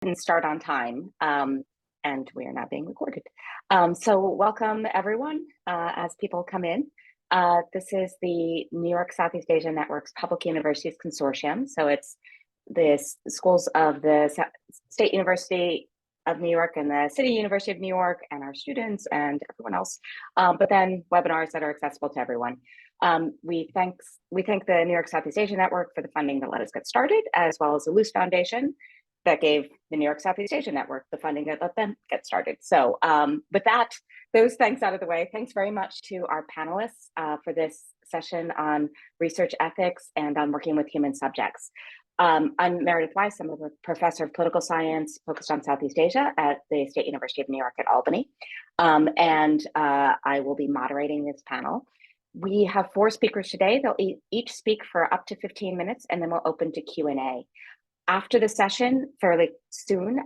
And start on time, and we are now being recorded. So welcome everyone as people come in. This is the New York Southeast Asia Network's Public Universities Consortium. So it's the schools of the State University of New York and the City University of New York and our students and everyone else, but then webinars that are accessible to everyone. We thank the New York Southeast Asia Network for the funding that let us get started, as well as the Luce Foundation that gave the New York Southeast Asia Network the funding that let them get started. So with that, those thanks out of the way, thanks very much to our panelists for this session on research ethics and on working with human subjects. I'm Meredith Weiss. I'm a professor of political science focused on Southeast Asia at the State University of New York at Albany. I will be moderating this panel. We have 4 speakers today. They'll each speak for up to 15 minutes, and then we'll open to Q&A. After the session, fairly soon,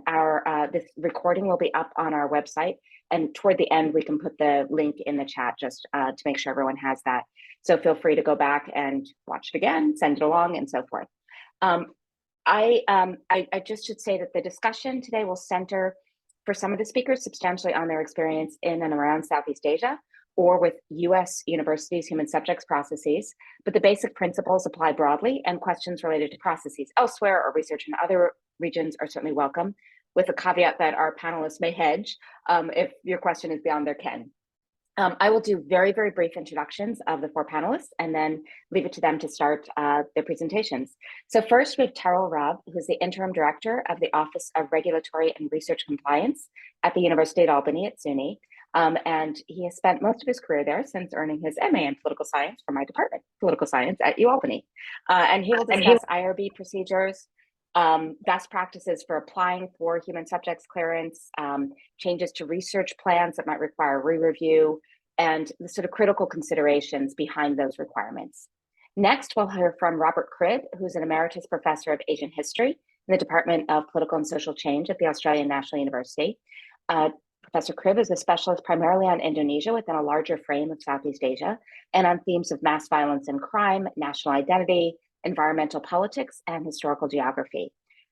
this recording will be up on our website, and toward the end, we can put the link in the chat just to make sure everyone has that. So feel free to go back and watch it again, send it along, and so forth. I just should say that the discussion today will center, for some of the speakers, substantially on their experience in and around Southeast Asia, or with US universities' human subjects processes, but the basic principles apply broadly, and questions related to processes elsewhere or research in other regions are certainly welcome, with a caveat that our panelists may hedge if your question is beyond their ken. I will do very, very brief introductions of the 4 panelists and then leave it to them to start their presentations. So first, we have Terrell Rabb, who's the Interim Director of the Office of Regulatory and Research Compliance at the University at Albany at SUNY. And he has spent most of his career there since earning his MA in political science from my department, political science at UAlbany. And he will discuss IRB procedures, best practices for applying for human subjects clearance, changes to research plans that might require re-review, and the sort of critical considerations behind those requirements. Next, we'll hear from Robert Cribb, who's an emeritus professor of Asian history in the Department of Political and Social Change at the Australian National University. Professor Cribb is a specialist primarily on Indonesia within a larger frame of Southeast Asia, and on themes of mass violence and crime, national identity, environmental politics, and historical geography.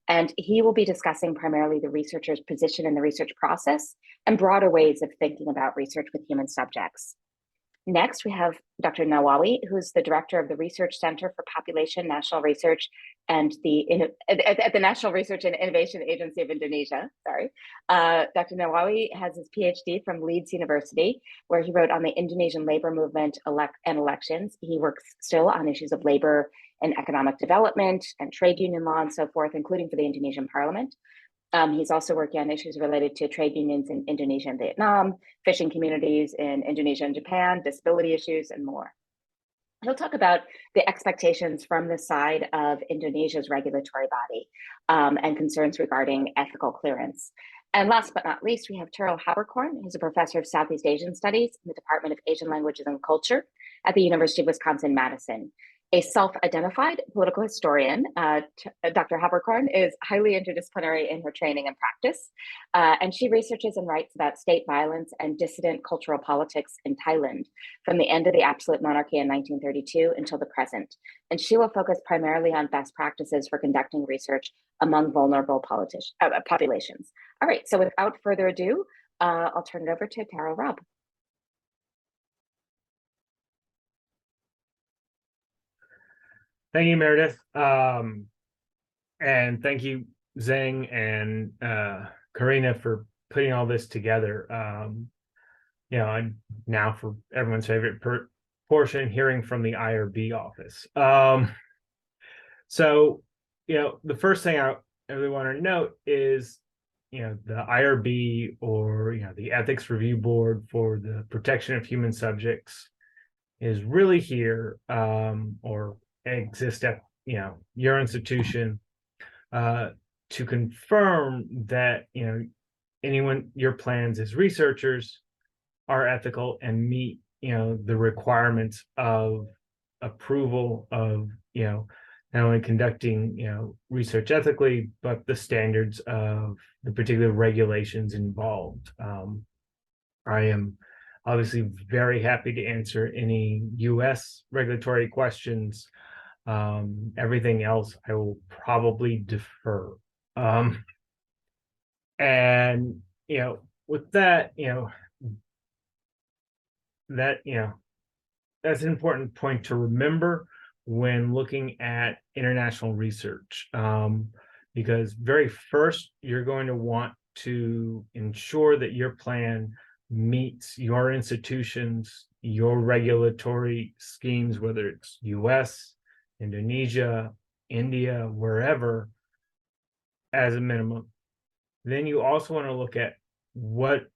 And he will be discussing primarily the researcher's position in the research process and broader ways of thinking about research with human subjects. Next, we have Dr. Nawawi, who's the director of the Research Center for Population National Research and at the National Research and Innovation Agency of Indonesia. Dr. Nawawi has his PhD from Leeds University, where he wrote on the Indonesian labor movement and elections. He works still on issues of labor and economic development and trade union law and so forth, including for the Indonesian parliament. He's also working on issues related to trade unions in Indonesia and Vietnam, fishing communities in Indonesia and Japan, disability issues, and more. He'll talk about the expectations from the side of Indonesia's regulatory body and concerns regarding ethical clearance. And last but not least, we have Terrell Haberkorn, who's a professor of Southeast Asian Studies in the Department of Asian Languages and Culture at the University of Wisconsin-Madison. A self-identified political historian, Dr. Haberkorn is highly interdisciplinary in her training and practice, and she researches and writes about state violence and dissident cultural politics in Thailand from the end of the absolute monarchy in 1932 until the present. And she will focus primarily on best practices for conducting research among vulnerable populations. All right, so without further ado, I'll turn it over to Terrell Rabb. Thank you, Meredith. And thank you, Zheng and Karina, for putting all this together. And now for everyone's favorite portion, hearing from the IRB office. So, the first thing I really want to note is, the IRB, or, the Ethics Review Board for the Protection of Human Subjects, is really here, or exist at your institution to confirm that your plans as researchers are ethical and meet the requirements of approval of not only conducting research ethically, but the standards of the particular regulations involved. I am obviously very happy to answer any US regulatory questions. Everything else I will probably defer. And, with that, that's an important point to remember when looking at international research. Because very first, you're going to want to ensure that your plan meets your institutions, your regulatory schemes, whether it's US, Indonesia, India, wherever, as a minimum. Then you also want to look at what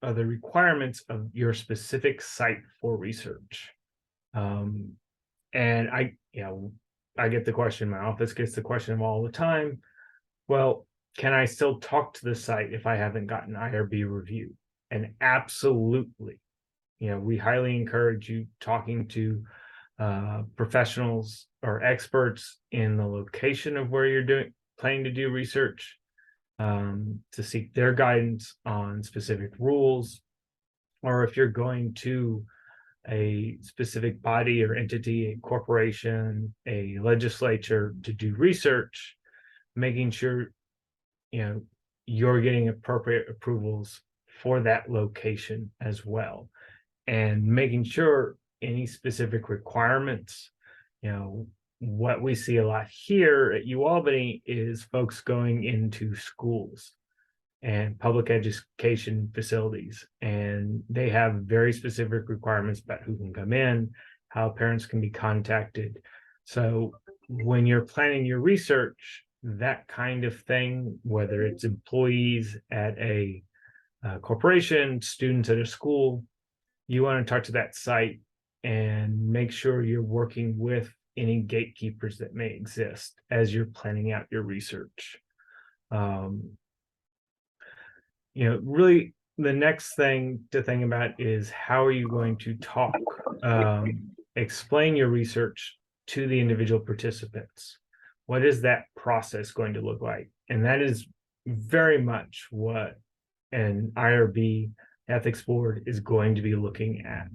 are the requirements of your specific site for research. And I get the question, my office gets the question all the time. Well, can I still talk to the site if I haven't gotten IRB review? And absolutely, we highly encourage you talking to professionals or experts in the location of where you're planning to do research, to seek their guidance on specific rules, or if you're going to a specific body or entity, a corporation, a legislature to do research, making sure you're getting appropriate approvals for that location as well, and making sure any specific requirements, what we see a lot here at UAlbany is folks going into schools and public education facilities, and they have very specific requirements about who can come in, how parents can be contacted. So when you're planning your research, that kind of thing, whether it's employees at a corporation, students at a school, you want to talk to that site and make sure you're working with any gatekeepers that may exist as you're planning out your research. Really the next thing to think about is how are you going to talk, explain your research to the individual participants? What is that process going to look like? And that is very much what an IRB ethics board is going to be looking at.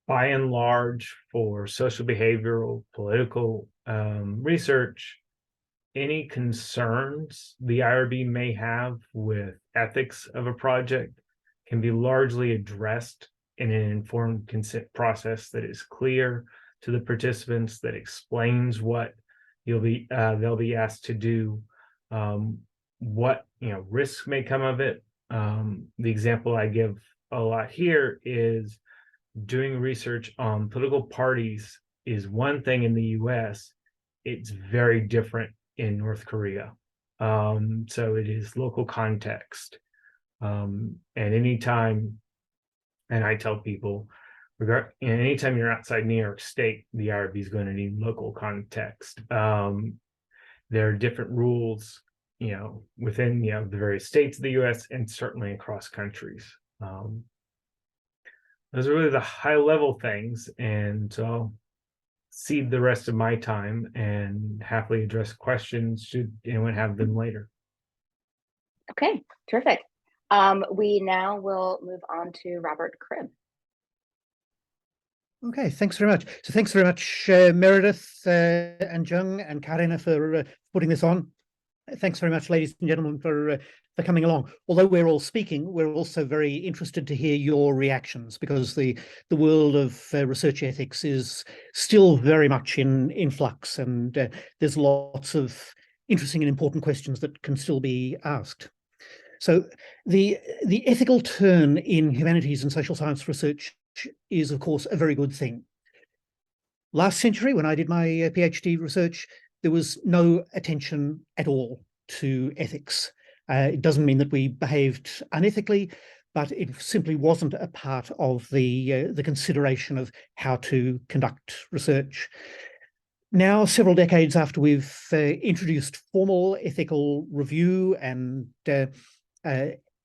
By and large, for social behavioral, political research, any concerns the IRB may have with ethics of a project can be largely addressed in an informed consent process that is clear to the participants, that explains what they'll be asked to do, what risks may come of it. The example I give a lot here is doing research on political parties is one thing in the US. It's very different in North Korea. So it is local context. And anytime, and I tell people, anytime you're outside New York State, the IRB is going to need local context. There are different rules, within the various states of the US and certainly across countries. Those are really the high level things, and so I'll cede the rest of my time and happily address questions should anyone have them later. Okay, terrific. We now will move on to Robert Cribb. Okay, thanks very much. So thanks very much, Meredith and Jung and Karina for putting this on. Thanks very much, ladies and gentlemen, for coming along. Although we're all speaking, we're also very interested to hear your reactions, because the world of research ethics is still very much in flux, and there's lots of interesting and important questions that can still be asked. So the ethical turn in humanities and social science research is, of course, a very good thing. Last century, when I did my PhD research, there was no attention at all to ethics. It doesn't mean that we behaved unethically, but it simply wasn't a part of the consideration of how to conduct research. Now, several decades after we've introduced formal ethical review and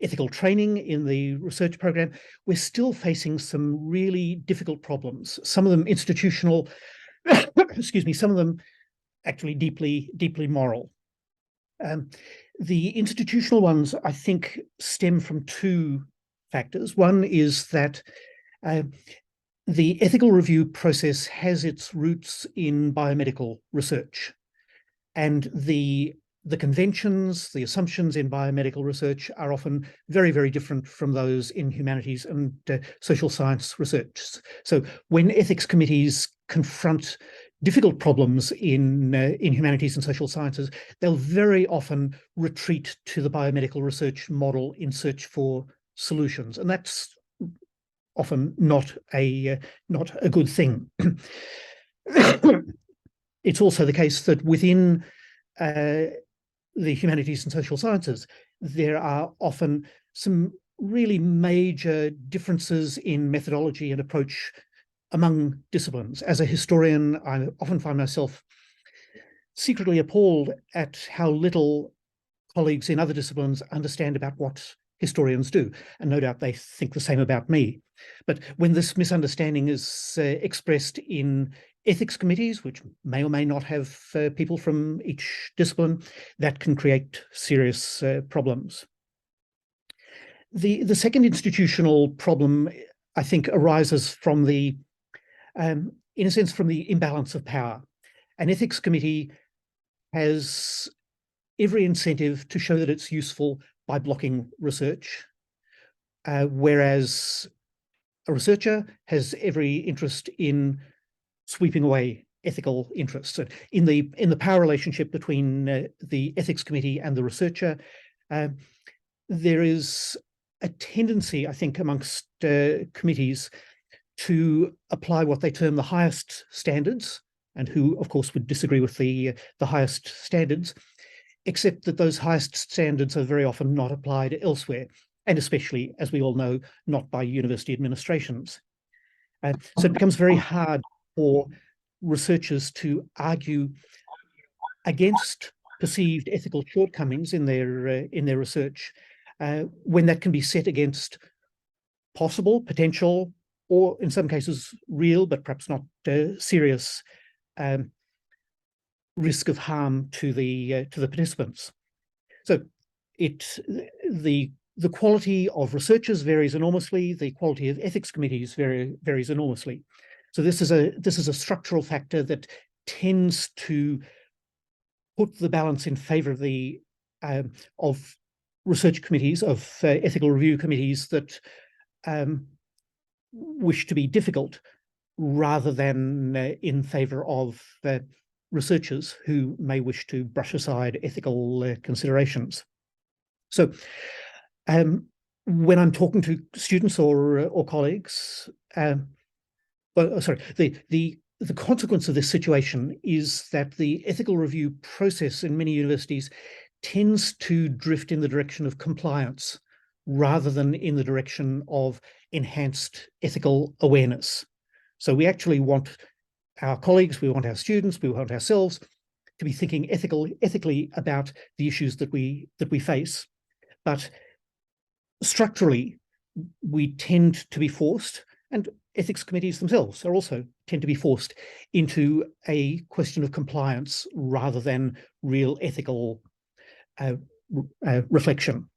ethical training in the research program, we're still facing some really difficult problems. Some of them institutional, excuse me, some of them actually deeply moral. The institutional ones, I think, stem from two factors. One is that the ethical review process has its roots in biomedical research, and the the conventions, the assumptions in biomedical research are often very, very different from those in humanities and social science research. So when ethics committees confront difficult problems in humanities and social sciences, they'll very often retreat to the biomedical research model in search for solutions, and that's often not a good thing. It's also the case that within the humanities and social sciences, there are often some really major differences in methodology and approach among disciplines. As a historian, I often find myself secretly appalled at how little colleagues in other disciplines understand about what historians do, and no doubt they think the same about me. But when this misunderstanding is expressed in ethics committees, which may or may not have people from each discipline, that can create serious problems. The second institutional problem, I think, arises from in a sense, from the imbalance of power. An ethics committee has every incentive to show that it's useful by blocking research, whereas a researcher has every interest in sweeping away ethical interests. So in the power relationship between the ethics committee and the researcher, there is a tendency, I think, amongst committees to apply what they term the highest standards, and who, of course, would disagree with the highest standards, except that those highest standards are very often not applied elsewhere, and especially, as we all know, not by university administrations. So it becomes very hard for researchers to argue against perceived ethical shortcomings in their research when that can be set against possible, potential, or in some cases real, but perhaps not serious risk of harm to the participants. So the quality of researchers varies enormously. The quality of ethics committees varies enormously. So this is a structural factor that tends to put the balance in favor of the of research committees, of ethical review committees that wish to be difficult, rather than in favor of researchers who may wish to brush aside ethical considerations. So when I'm talking to students or colleagues, the consequence of this situation is that the ethical review process in many universities tends to drift in the direction of compliance rather than in the direction of enhanced ethical awareness. So we actually want our colleagues, we want our students, we want ourselves to be thinking ethically about the issues that we face. But structurally, we tend to be forced, and ethics committees themselves are also tend to be forced into a question of compliance rather than real ethical reflection.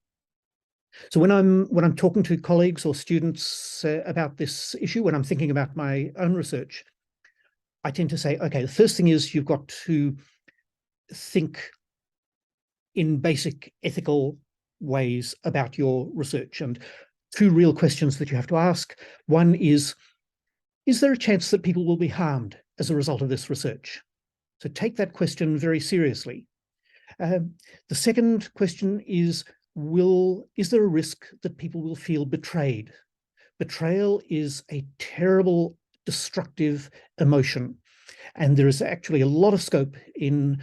So when I'm talking to colleagues or students about this issue, when I'm thinking about my own research, I tend to say, okay, the first thing is you've got to think in basic ethical ways about your research. And two real questions that you have to ask. One is there a chance that people will be harmed as a result of this research? So take that question very seriously. The second question is there a risk that people will feel betrayed? Betrayal is a terrible, destructive emotion. And there is actually a lot of scope in,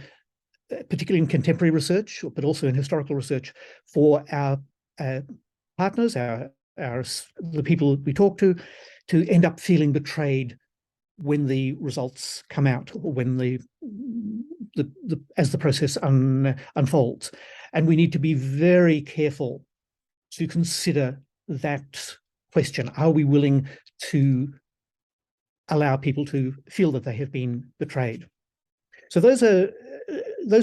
particularly in contemporary research, but also in historical research, for our partners, the people we talk to end up feeling betrayed when the results come out, or when as the process unfolds. And we need to be very careful to consider that question. Are we willing to allow people to feel that they have been betrayed? So those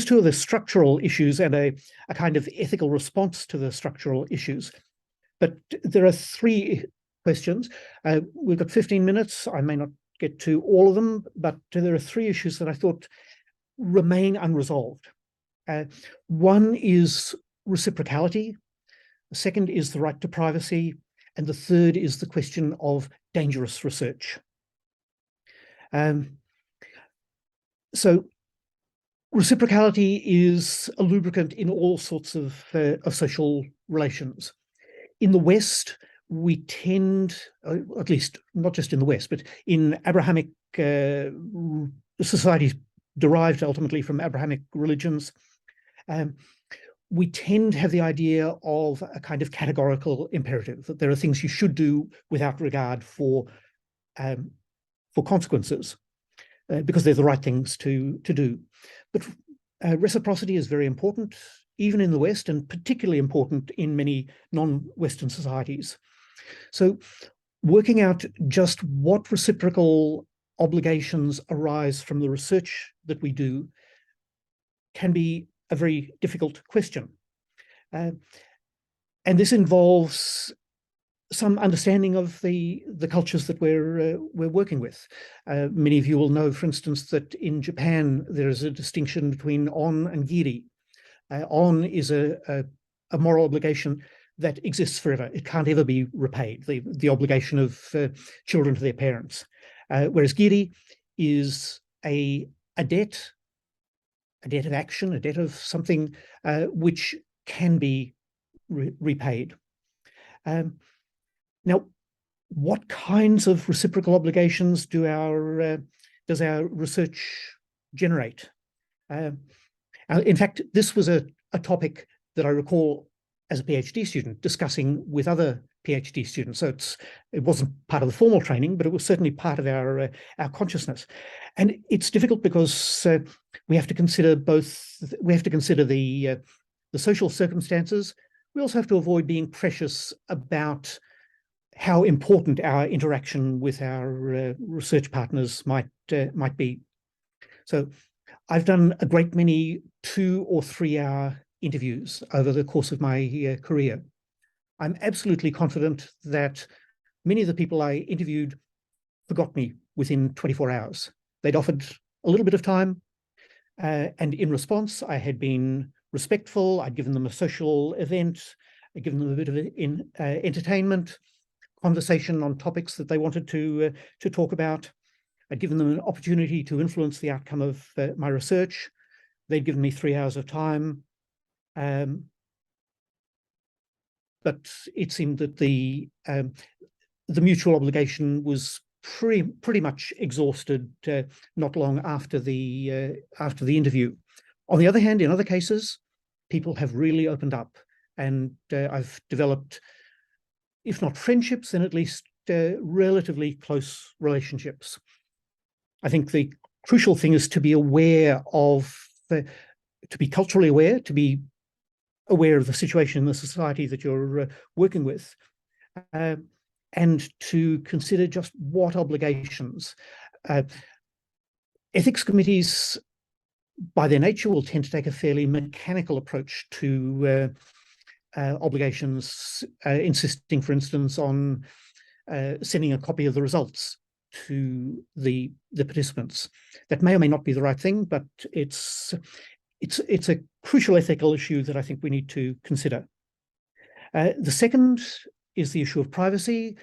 two are the structural issues, and a kind of ethical response to the structural issues. But there are three questions. We've got 15 minutes. I may not get to all of them, but there are three issues that I thought remain unresolved. One is reciprocality, the second is the right to privacy, and the third is the question of dangerous research. So reciprocality is a lubricant in all sorts of social relations. In the West, we tend, at least not just in the West, but in Abrahamic societies derived ultimately from Abrahamic religions, we tend to have the idea of a kind of categorical imperative, that there are things you should do without regard for consequences, because they're the right things to do. But reciprocity is very important, even in the West, and particularly important in many non-Western societies. So working out just what reciprocal obligations arise from the research that we do can be a very difficult question. And this involves some understanding of the cultures that we're working with. Many of you will know, for instance, that in Japan there is a distinction between on and giri. On is a moral obligation that exists forever. It can't ever be repaid, the obligation of children to their parents. Whereas giri is a debt of action, a debt of something which can be repaid. Now, what kinds of reciprocal obligations does our research generate? In fact, this was a topic that I recall as a PhD student discussing with other PhD students. So it wasn't part of the formal training, but it was certainly part of our consciousness. And it's difficult because we have to consider the social circumstances. We also have to avoid being precious about how important our interaction with our research partners might be. So I've done a great many 2 or 3 hour interviews over the course of my career. I'm absolutely confident that many of the people I interviewed forgot me within 24 hours. They'd offered a little bit of time, and in response, I had been respectful. I'd given them a social event, I'd given them a bit of entertainment, conversation on topics that they wanted to talk about. I'd given them an opportunity to influence the outcome of my research. They'd given me 3 hours of time. But it seemed that the mutual obligation was pretty much exhausted not long after the interview. On the other hand, in other cases, people have really opened up, and I've developed, if not friendships, then at least relatively close relationships. I think the crucial thing is to be aware of, to be culturally aware, to be aware of the situation in the society that you're working with, and to consider just what obligations. Ethics committees, by their nature, will tend to take a fairly mechanical approach to obligations, insisting, for instance, on sending a copy of the results to the participants. That may or may not be the right thing, but it's a crucial ethical issue that I think we need to consider. The second is the issue of privacy.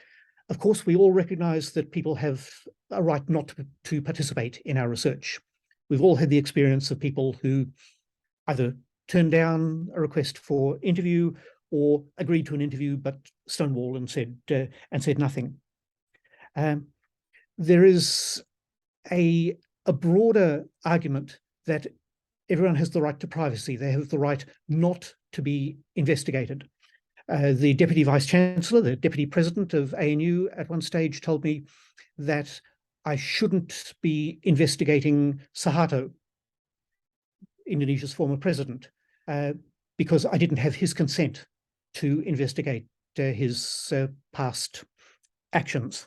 Of course, we all recognize that people have a right not to participate in our research. We've all had the experience of people who either turned down a request for interview or agreed to an interview but stonewalled and said nothing. There is a broader argument that everyone has the right to privacy. They have the right not to be investigated. The Deputy Vice-Chancellor, the Deputy President of ANU at one stage told me that I shouldn't be investigating Suharto, Indonesia's former president, because I didn't have his consent to investigate his past actions.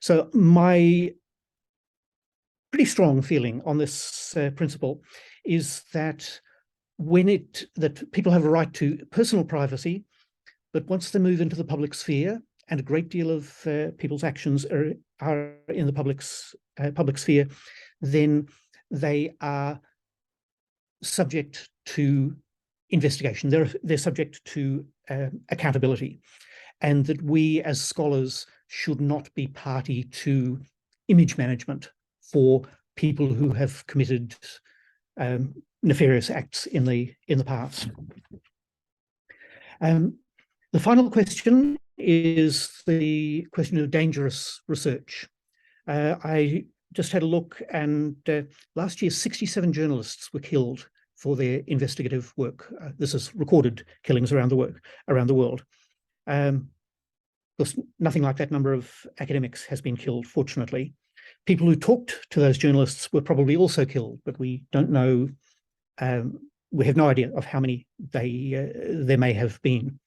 So my pretty strong feeling on this principle is that that people have a right to personal privacy, but once they move into the public sphere, and a great deal of people's actions are in the public sphere, then they are subject to investigation. They're subject to accountability, and that we as scholars should not be party to image management for people who have committed nefarious acts in the past. The final question is the question of dangerous research. I just had a look, and last year 67 journalists were killed for their investigative work. This is recorded killings around the world. Of course, nothing like that number of academics has been killed, fortunately. People who talked to those journalists were probably also killed, but we don't know. We have no idea of how many there may have been.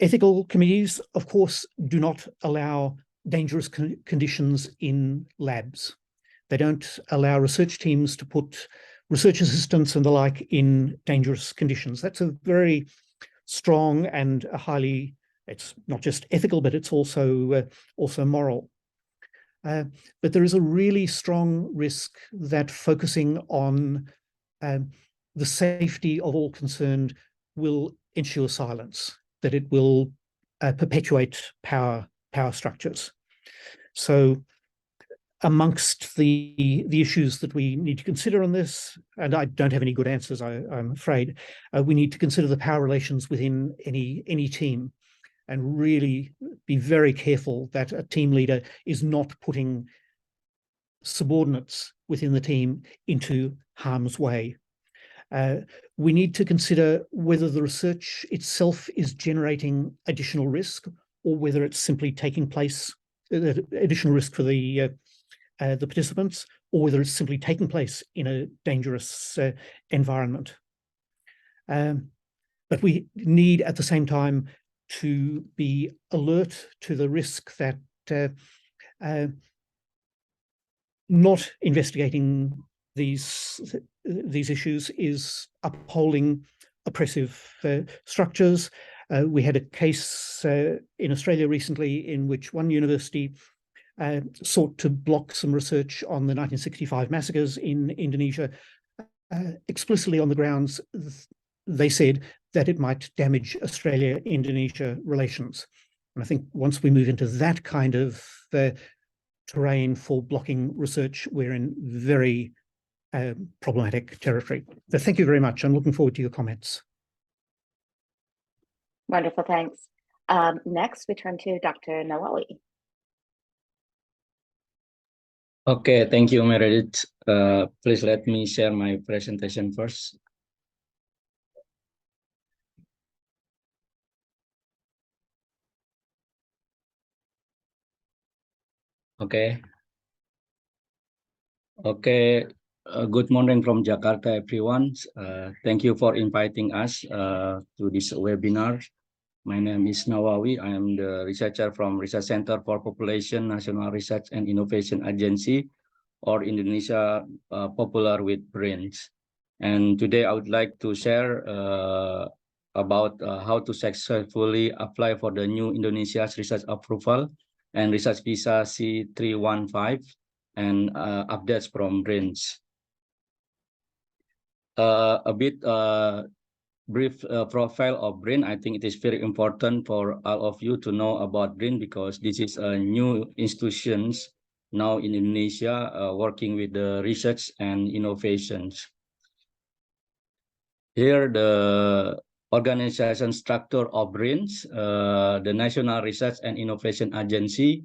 Ethical committees, of course, do not allow dangerous conditions in labs. They don't allow research teams to put research assistants and the like in dangerous conditions. That's a very strong and a highly, it's not just ethical, but it's also moral. But there is a really strong risk that focusing on the safety of all concerned will ensure silence, that it will perpetuate power structures. So amongst the issues that we need to consider on this, and I don't have any good answers, I'm afraid, we need to consider the power relations within any team, and really be very careful that a team leader is not putting subordinates within the team into harm's way. We need to consider whether the research itself is generating additional risk, or whether it's simply taking place, additional risk for the participants, or whether it's simply taking place in a dangerous environment. But we need at the same time to be alert to the risk that not investigating these issues is upholding oppressive structures. We had a case in Australia recently in which one university sought to block some research on the 1965 massacres in Indonesia, explicitly on the grounds, they said, that it might damage Australia-Indonesia relations. And I think once we move into that kind of terrain for blocking research, we're in very problematic territory. So thank you very much. I'm looking forward to your comments. Wonderful, thanks. Next, we turn to Dr. Nawawi. Okay, thank you, Meredith. Please let me share my presentation first. Okay. Good morning from Jakarta, everyone. Thank you for inviting us to this webinar. My name is Nawawi. I am the researcher from Research Center for Population, National Research and Innovation Agency, or Indonesia popular with BRINS. And today I would like to share about how to successfully apply for the new Indonesia's research approval and research visa C315 and updates from BRINS. A bit brief profile of BRIN. I think it is very important for all of you to know about BRIN because this is a new institutions now in Indonesia working with the research and innovations. Here the organization structure of BRINS, the National Research and Innovation Agency,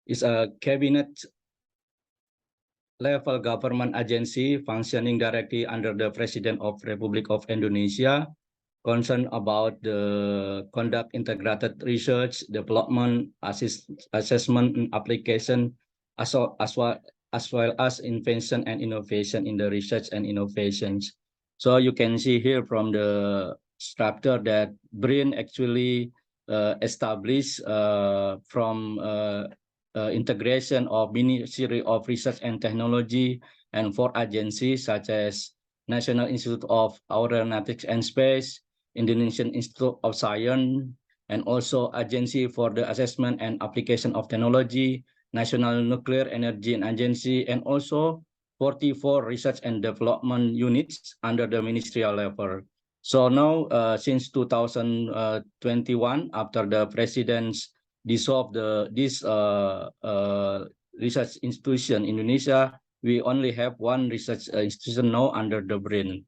is a cabinet level government agency functioning directly under the President of Republic of Indonesia, concerned about the conduct integrated research, development, assessment, and application, as well as invention and innovation in the research and innovations. So you can see here from the structure that BRIN actually established from integration of Ministry of Research and Technology and 4 agencies such as National Institute of Aeronautics and Space, Indonesian Institute of Science, and also Agency for the Assessment and Application of Technology, National Nuclear Energy Agency, and also 44 research and development units under the ministerial level. So now, since 2021, after the president's dissolved this research institution in Indonesia, we only have one research institution now under the BRIN.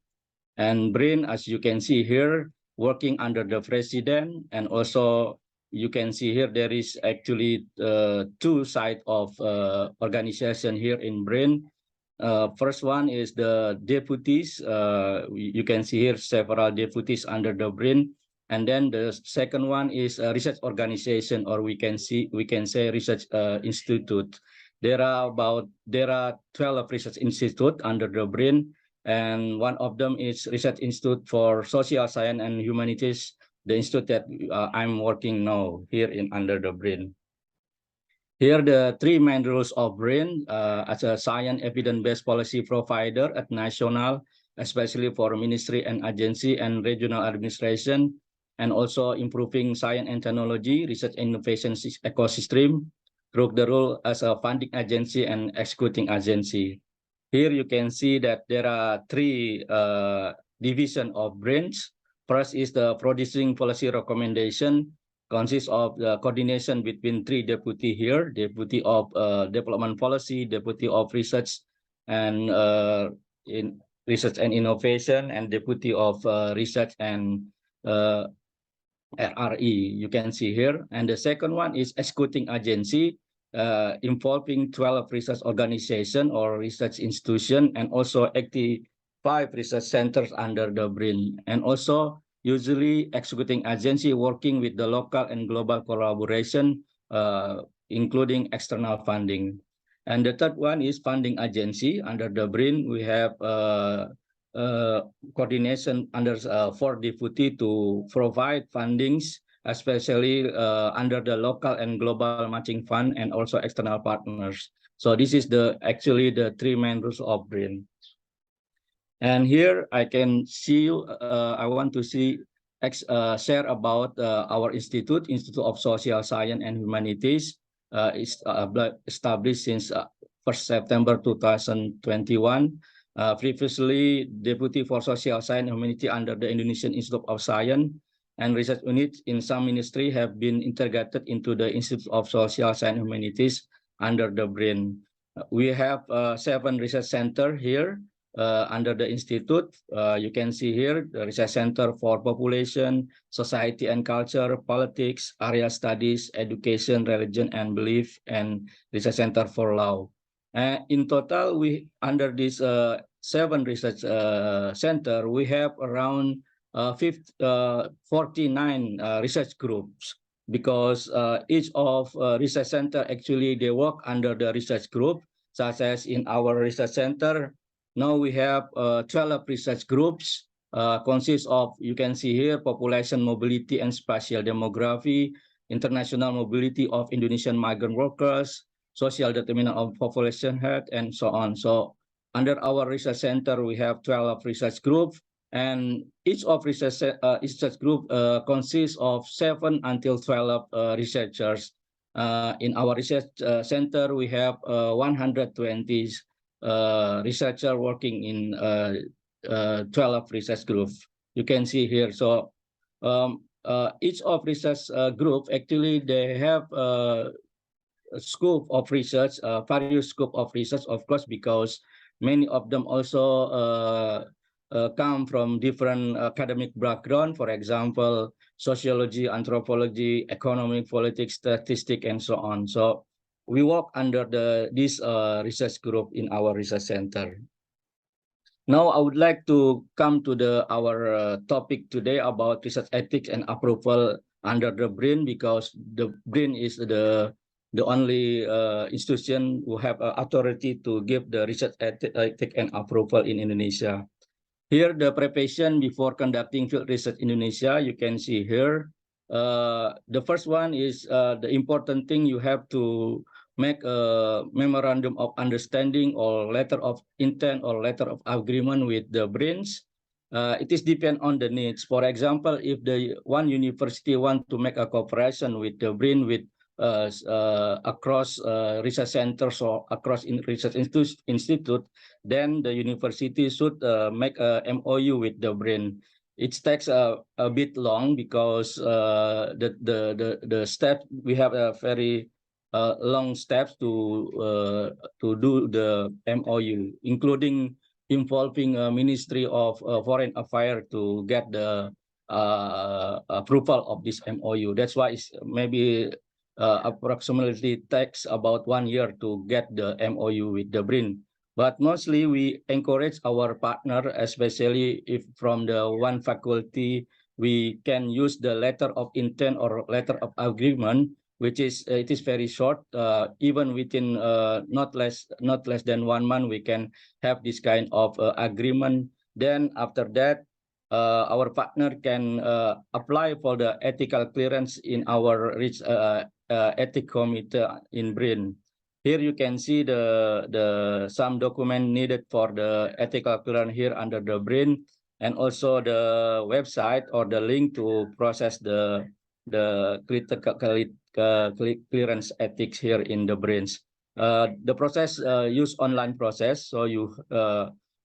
And BRIN, as you can see here, working under the president, and also you can see here there is actually two sides of organization here in BRIN. First one is the deputies. You can see here several deputies under the BRIN. And then the second one is a research organization, or we can say research institute. There are 12 research institute under the BRIN, and one of them is Research Institute for Social Science and Humanities, the institute that I'm working now here under the BRIN. Here are the three main rules of BRIN as a science evidence-based policy provider at national, especially for ministry and agency and regional administration, and also improving science and technology, research and innovation ecosystem through the role as a funding agency and executing agency. Here you can see that there are three divisions of BRINs. First is the producing policy recommendation, consists of the coordination between three deputy here, deputy of development policy, deputy of research and in research and innovation, and deputy of research and RRE, you can see here. And the second one is executing agency, involving 12 research organization or research institution, and also 85 research centers under the BRIN. And also usually executing agency working with the local and global collaboration, including external funding. And the third one is funding agency. Under the BRIN, we have coordination under 4 deputy to provide fundings, especially under the local and global matching fund, and also external partners. So this is actually the three main rules of BRIN. And here I can see I want to share about our institute, Institute of Social Science and Humanities, is established since 1st September 2021. Previously, Deputy for Social Science and Humanity under the Indonesian Institute of Science and Research Units in some ministry have been integrated into the Institute of Social Science and Humanities under the BRIN. We have 7 research centers here under the institute. You can see here the Research Center for Population, Society and Culture, Politics, Area Studies, Education, Religion and Belief, and Research Center for Law. In total, we under this 7 research center, we have around 49 research groups, because each of research center actually they work under the research group, such as in our research center. Now we have 12 research groups, consists of, you can see here, population mobility and spatial demography, international mobility of Indonesian migrant workers, social determinant of population health, and so on. So under our research center, we have 12 research groups, and each of research group consists of 7 until 12 researchers. In our research center, we have 120 researchers working in 12 research groups. You can see here. So each of research group actually they have scope of research, various scope of research, of course, because many of them also come from different academic background. For example, sociology, anthropology, economic, politics, statistics, and so on. So we work under this research group in our research center. Now I would like to come to our topic today about research ethics and approval under the BRIN, because the BRIN is the only institution who have authority to give the research ethics and approval in Indonesia. Here, the preparation before conducting field research in Indonesia, you can see here. The first one is the important thing, you have to make a memorandum of understanding or letter of intent or letter of agreement with the BRINs. It is depend on the needs. For example, if the one university want to make a cooperation with the BRIN with across research centers or across research institute, then the university should make a MOU with the BRIN. It takes a bit long because the step, we have a very long steps to do the MOU, including involving Ministry of Foreign Affairs to get the approval of this MOU. That's why it's maybe approximately takes about 1 year to get the MOU with the BRIN. But mostly we encourage our partner, especially if from the one faculty, we can use the letter of intent or letter of agreement, which is it is very short. Even within not less than 1 month, we can have this kind of agreement. Then after that, our partner can apply for the ethical clearance in our ethic committee in BRIN. Here you can see the some document needed for the ethical clearance here under the BRIN, and also the website or the link to process the critical clearance ethics here in the BRINs. The process use online process, so you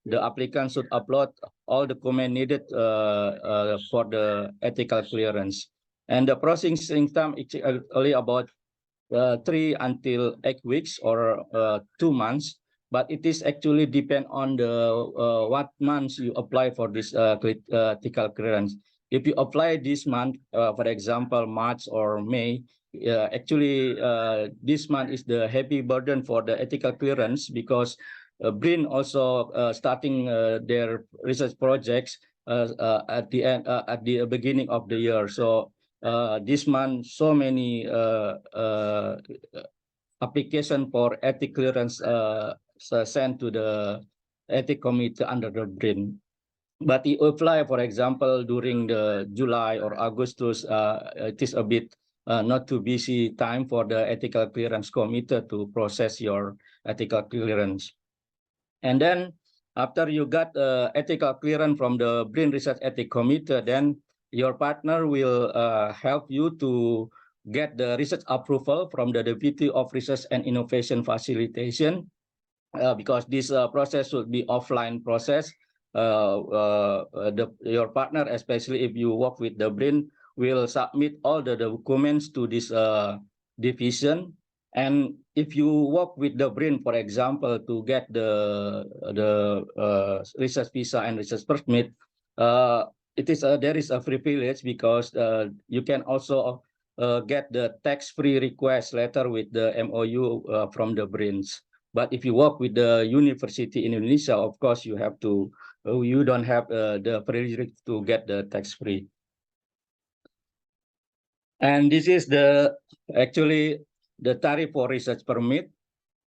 the applicant should upload all the document needed for the ethical clearance. And the processing time is only about 3 until 8 weeks or 2 months, but it is actually depend on the what months you apply for this ethical clearance. If you apply this month, for example, March or May, actually this month is the heavy burden for the ethical clearance, because BRIN also starting their research projects at the beginning of the year. So this month, so many application for ethic clearance sent to the ethic committee under the BRIN. But you apply, for example, during the July or Augustus, it is a bit not too busy time for the ethical clearance committee to process your ethical clearance. And then after you got ethical clearance from the BRIN Research Ethics Committee, then your partner will help you to get the research approval from the Deputy of Research and Innovation Facilitation, because this process should be offline process. Your partner, especially if you work with the BRIN, will submit all the documents to this division. And if you work with the BRIN, for example, to get the research visa and research permit, it is there is a privilege, because you can also get the tax-free request letter with the MOU from the BRINs. But if you work with the university in Indonesia, of course, you have to you don't have the privilege to get the tax-free. And this is the actually the tariff for research permit.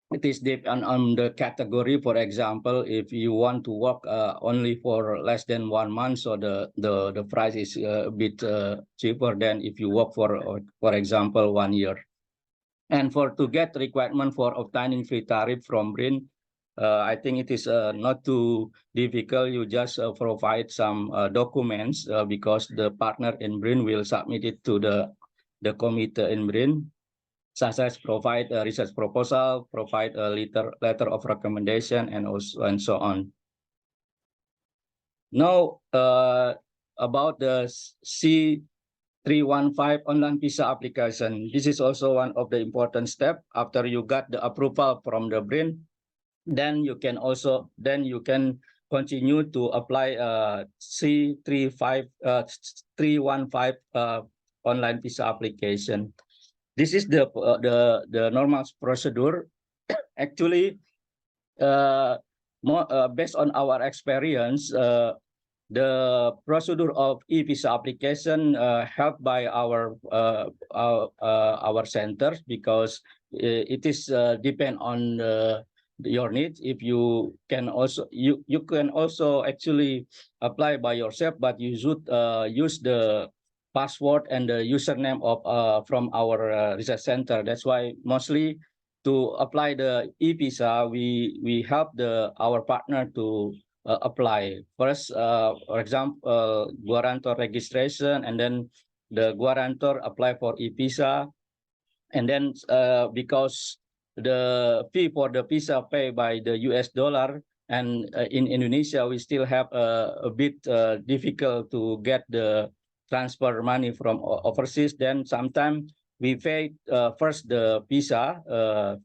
It is depend on the category. For example, if you want to work only for less than 1 month, so the price is a bit cheaper than if you work for example 1 year. And to get requirement for obtaining free tariff from BRIN, I think it is not too difficult. You just provide some documents, because the partner in BRIN will submit it to the committee in BRIN, such as provide a research proposal, provide a letter of recommendation, and so on. Now, about the C315 online visa application, this is also one of the important steps. After you got the approval from the BRIN, then you can continue to apply C315 online visa application. This is the normal procedure. Actually, based on our experience, the procedure of e-visa application helped by our centers, because it is depend on your needs. If you can also you can also actually apply by yourself, but you should use the password and the username of from our research center. That's why mostly to apply the e-visa, we help our partner to apply first. For example, guarantor registration, and then the guarantor apply for e-visa. And then because the fee for the visa paid by the US dollar, and in Indonesia, we still have a bit difficult to get the transfer money from overseas. Then sometimes we pay first the visa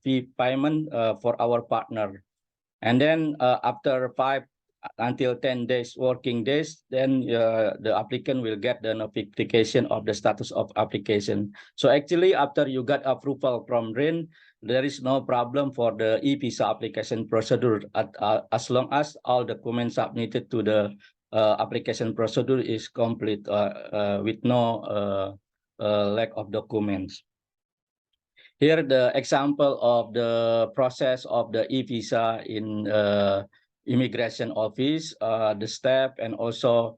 fee payment for our partner. And then after 5 until 10 days working days, then the applicant will get the notification of the status of application. So actually, after you got approval from RIN, there is no problem for the e-visa application procedure as long as all documents submitted to the application procedure is complete with no lack of documents. Here, the example of the process of the e-visa in immigration office, the step, and also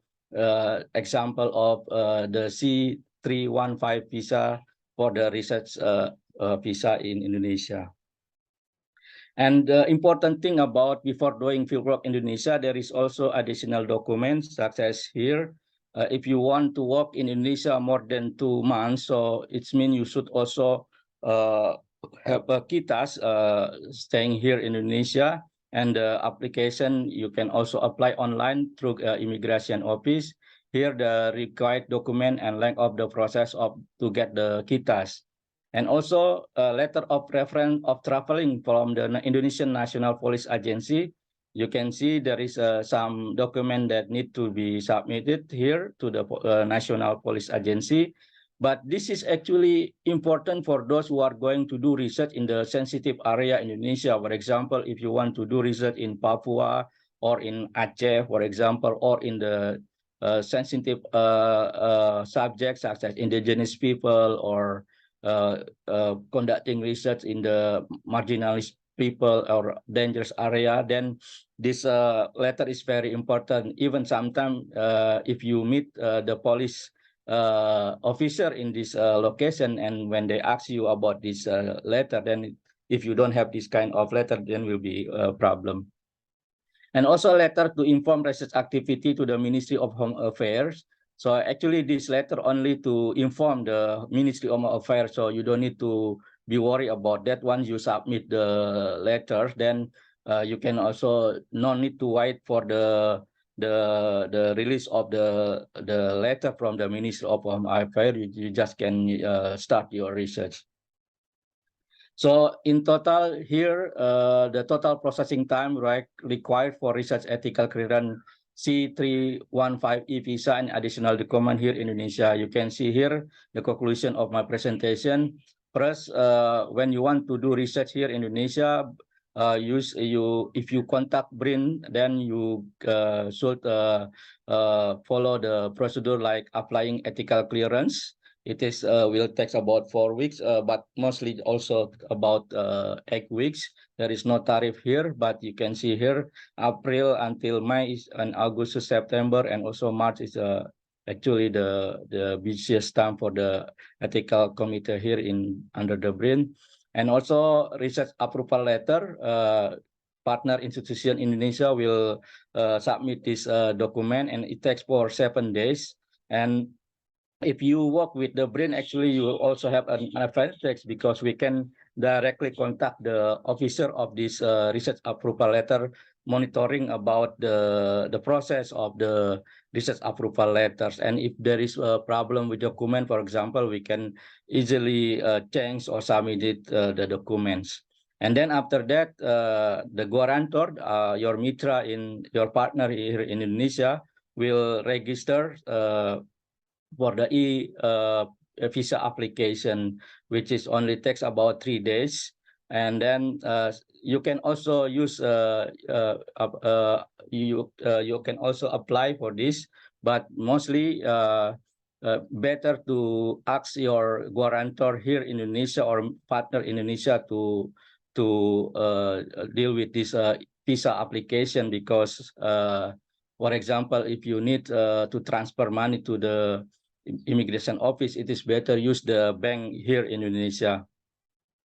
example of the C315 visa for the research visa in Indonesia. And the important thing about before doing fieldwork in Indonesia, there is also additional documents such as here. If you want to work in Indonesia more than 2 months, so it means you should also have a KITAS staying here in Indonesia, and the application you can also apply online through immigration office. Here the required document and length of the process to get the KITAS. And also a letter of reference of traveling from the Indonesian National Police Agency. You can see there is some document that need to be submitted here to the National Police Agency. But this is actually important for those who are going to do research in the sensitive area in Indonesia. For example, if you want to do research in Papua or in Aceh, for example, or in the sensitive subjects such as indigenous people, or conducting research in the marginalized people or dangerous area, then this letter is very important. Even sometimes if you meet the police officer in this location, and when they ask you about this letter, then if you don't have this kind of letter, then will be a problem. And also a letter to inform research activity to the Ministry of Home Affairs. So actually this letter only to inform the Ministry of Home Affairs, so you don't need to be worried about that. Once you submit the letter, then you can also no need to wait for the release of the letter from the Ministry of Home Affairs. You just can start your research. So in total here, the total processing time required for research ethical clearance C315 e-visa and additional document here in Indonesia. You can see here the conclusion of my presentation. First, when you want to do research here in Indonesia, if you contact BRIN, then you should follow the procedure like applying ethical clearance. It is will take about 4 weeks, but mostly also about 8 weeks. There is no tariff here, but you can see here April until May and August to September, and also March is actually the busiest time for the ethical committee here under the BRIN. And also research approval letter, partner institution Indonesia will submit this document, and it takes for 7 days. And if you work with the BRIN, actually you will also have an advantage because we can directly contact the officer of this research approval letter, monitoring about the process of the research approval letters. And if there is a problem with document, for example, we can easily change or submit the documents. And then after that, the guarantor, your mitra your partner here in Indonesia, will register for the visa application, which is only takes about 3 days. And then you can also use you can also apply for this, but mostly better to ask your guarantor here in Indonesia or partner Indonesia to deal with this visa application, because for example, if you need to transfer money to the immigration office, it is better use the bank here in Indonesia.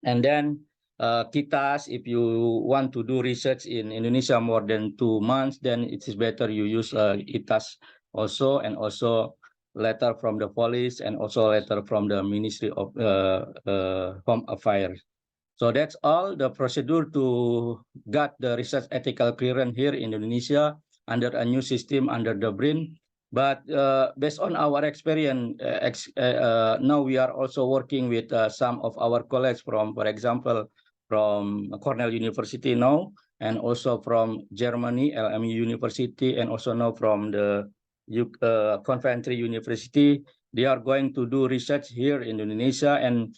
And then KITAS, if you want to do research in Indonesia more than 2 months, then it is better you use KITAS also. And also letter from the police, and also letter from the Ministry of Home Affairs. So that's all the procedure to get the research ethical clearance here in Indonesia under a new system under the BRIN. But based on our experience, now we are also working with some of our colleagues from, for example, from Cornell University now, and also from Germany, LMU University, and also now from the Coventry University. They are going to do research here in Indonesia, and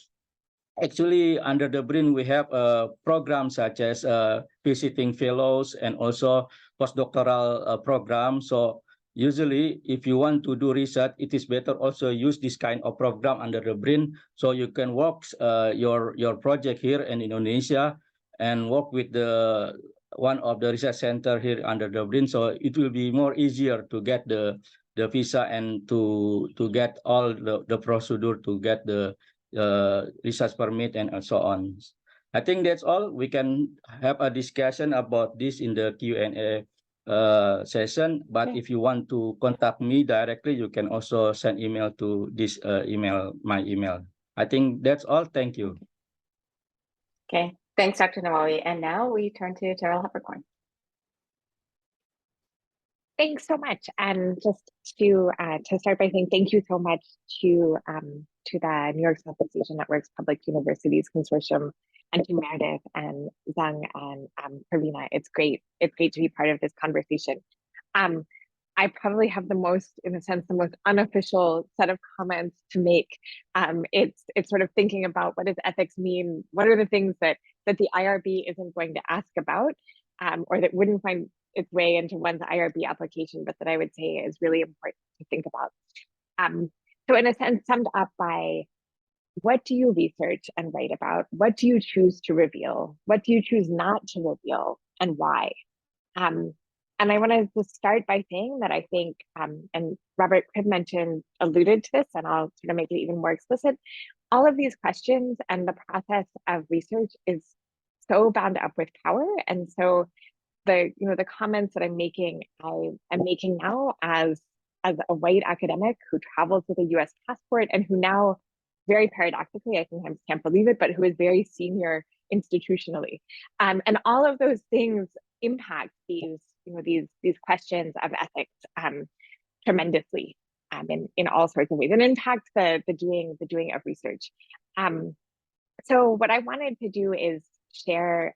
actually, under the BRIN, we have programs such as visiting fellows and also postdoctoral programs. So usually, if you want to do research, it is better also use this kind of program under the BRIN, so you can work your project here in Indonesia and work with the one of the research center here under the BRIN. So it will be more easier to get the visa and to get all the procedure to get the research permit and so on. I think that's all. We can have a discussion about this in the Q&A session. But Okay. if you want to contact me directly, you can also send email to this my email. I think that's all. Thank you. Okay, thanks, Dr. Nawawi. And now we turn to Terrell Heppercorn. Thanks so much. And just to start by saying thank you so much to the New York Southeast Asian Networks Public Universities Consortium, and to Meredith and Zhang and Pravina. It's great to be part of this conversation. I probably have the most unofficial set of comments to make. It's sort of thinking about, what does ethics mean? What are the things that the IRB isn't going to ask about, or that wouldn't find its way into one's IRB application, but that I would say is really important to think about. So in a sense, summed up by, what do you research and write about? What do you choose to reveal? What do you choose not to reveal, and why? And I want to just start by saying that I think, and Robert Cribb alluded to this, and I'll sort of make it even more explicit, all of these questions and the process of research is so bound up with power. And so the comments that I'm making now as a white academic who travels with a US passport, and who now, very paradoxically, I sometimes can't believe it, but who is very senior institutionally. And all of those things impact these questions of ethics tremendously in all sorts of ways, and impact the doing of research. So what I wanted to do is share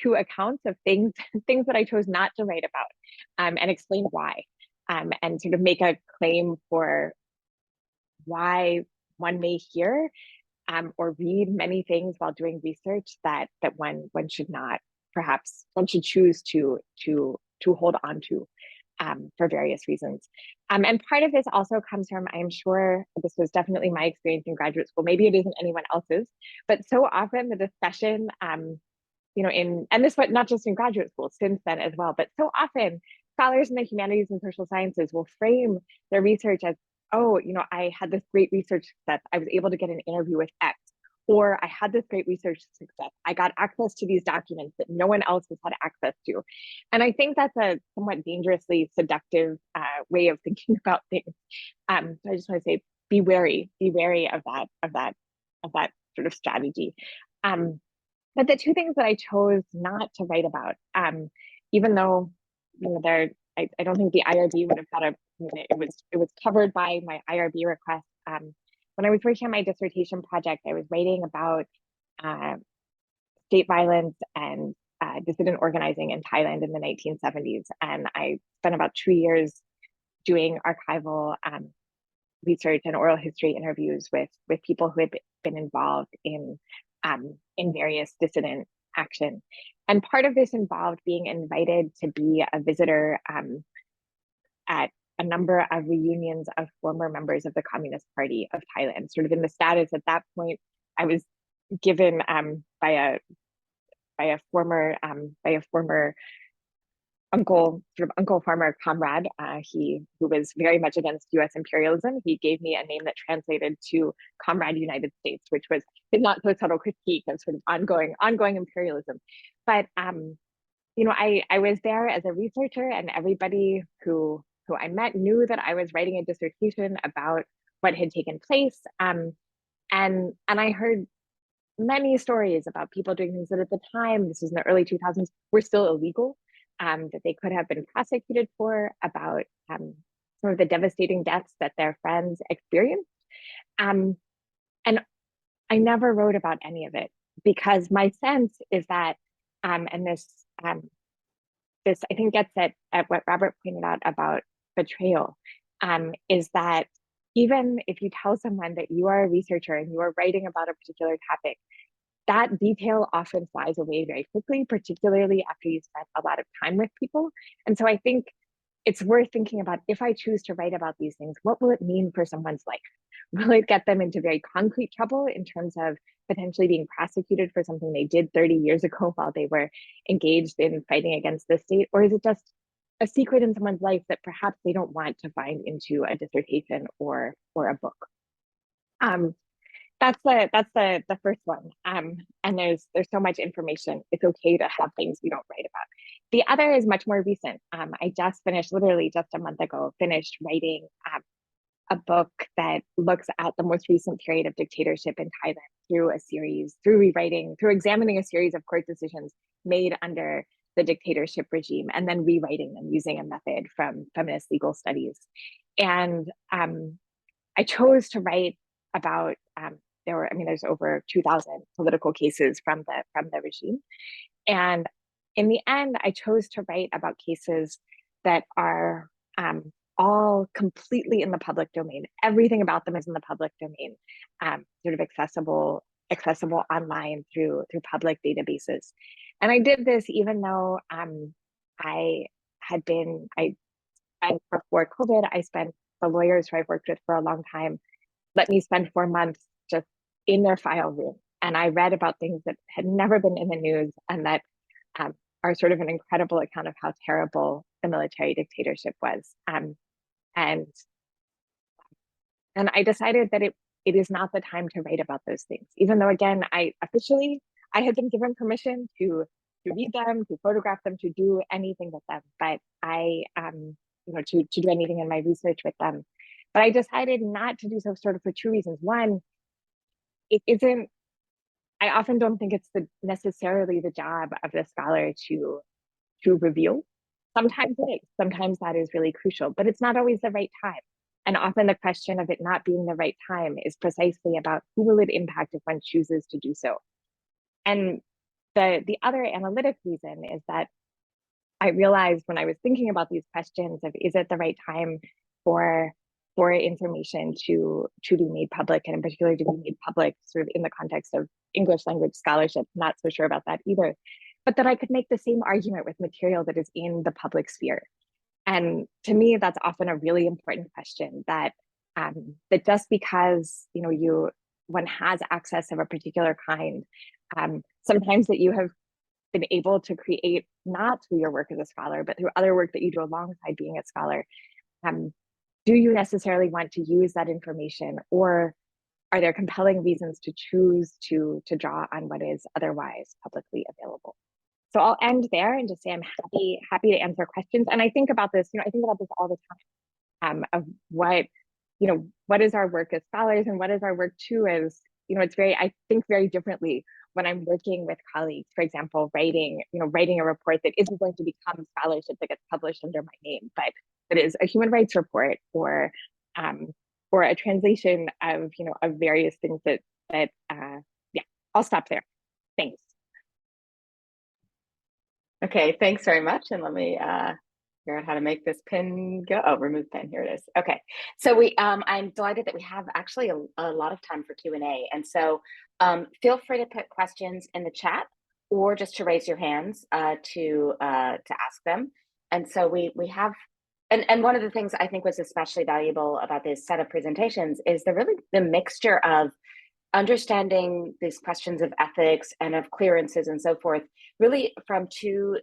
two accounts of things that I chose not to write about, and explain why, and sort of make a claim for why one may hear or read many things while doing research that one should not, perhaps one should choose to hold on to for various reasons. And part of this also comes from, I am sure this was definitely my experience in graduate school, maybe it isn't anyone else's, but so often the discussion, and this was not just in graduate school, since then as well, but so often scholars in the humanities and social sciences will frame their research as, oh, I had this great research success, I was able to get an interview with X, or I had this great research success, I got access to these documents that no one else has had access to. And I think that's a somewhat dangerously seductive way of thinking about things. So I just want to say, be wary of that sort of strategy. But the two things that I chose not to write about, even though I don't think the IRB would have thought it was covered by my IRB request. When I was working on my dissertation project, I was writing about state violence and dissident organizing in Thailand in the 1970s, and I spent about 2 years doing archival research and oral history interviews with people who had been involved in various dissident action. And part of this involved being invited to be a visitor at a number of reunions of former members of the Communist Party of Thailand, sort of in the status at that point I was given by a former uncle farmer comrade, who was very much against US imperialism. He gave me a name that translated to Comrade United States, which was his not so subtle critique of sort of ongoing imperialism. But I was there as a researcher, and everybody who who I met knew that I was writing a dissertation about what had taken place. And I heard many stories about people doing things that at the time, this was in the early 2000s, were still illegal, that they could have been prosecuted for, about some of the devastating deaths that their friends experienced. And I never wrote about any of it because my sense is that, and this I think gets at what Robert pointed out about betrayal, is that even if you tell someone that you are a researcher and you are writing about a particular topic, that detail often flies away very quickly, particularly after you spend a lot of time with people. And so I think it's worth thinking about, if I choose to write about these things, what will it mean for someone's life? Will it get them into very concrete trouble in terms of potentially being prosecuted for something they did 30 years ago while they were engaged in fighting against the state? Or is it just a secret in someone's life that perhaps they don't want to find into a dissertation or a book? That's the first one. And there's so much information. It's okay to have things we don't write about. The other is much more recent. I just finished, literally just a month ago, finished writing a book that looks at the most recent period of dictatorship in Thailand through rewriting, through examining a series of court decisions made under the dictatorship regime, and then rewriting them using a method from feminist legal studies. And I chose to write about there's over 2,000 political cases from the regime. And in the end, I chose to write about cases that are all completely in the public domain. Everything about them is in the public domain, sort of accessible online through public databases. And I did this even though before COVID, the lawyers who I've worked with for a long time let me spend 4 months just in their file room. And I read about things that had never been in the news and that are sort of an incredible account of how terrible the military dictatorship was. And I decided that it is not the time to write about those things, even though, again, I had been given permission to read them, to photograph them, to do anything with them, but to do anything in my research with them. But I decided not to do so, sort of for two reasons. One, I often don't think it's necessarily the job of the scholar to reveal. Sometimes it is. Sometimes that is really crucial, but it's not always the right time. And often the question of it not being the right time is precisely about who will it impact if one chooses to do so. And the other analytic reason is that I realized when I was thinking about these questions of, is it the right time for information to be made public, and in particular to be made public sort of in the context of English language scholarship, not so sure about that either, but that I could make the same argument with material that is in the public sphere. And to me, that's often a really important question, that just because one has access of a particular kind, sometimes that you have been able to create, not through your work as a scholar, but through other work that you do alongside being a scholar, do you necessarily want to use that information, or are there compelling reasons to choose to draw on what is otherwise publicly available? So I'll end there and just say I'm happy to answer questions. And I think about this, I think about this all the time, of what is our work as scholars and what is our work too as, I think very differently when I'm working with colleagues, for example, writing a report that isn't going to become scholarship that gets published under my name, but that is a human rights report or a translation of various things that I'll stop there. Thanks. Okay, thanks very much. And let me figure out how to make this pin go. Oh, remove pin, here it is. Okay, so I'm delighted that we have actually a lot of time for Q&A. And so feel free to put questions in the chat or just to raise your hands to ask them. And so we have, and one of the things I think was especially valuable about this set of presentations is the mixture of understanding these questions of ethics and of clearances and so forth, really from two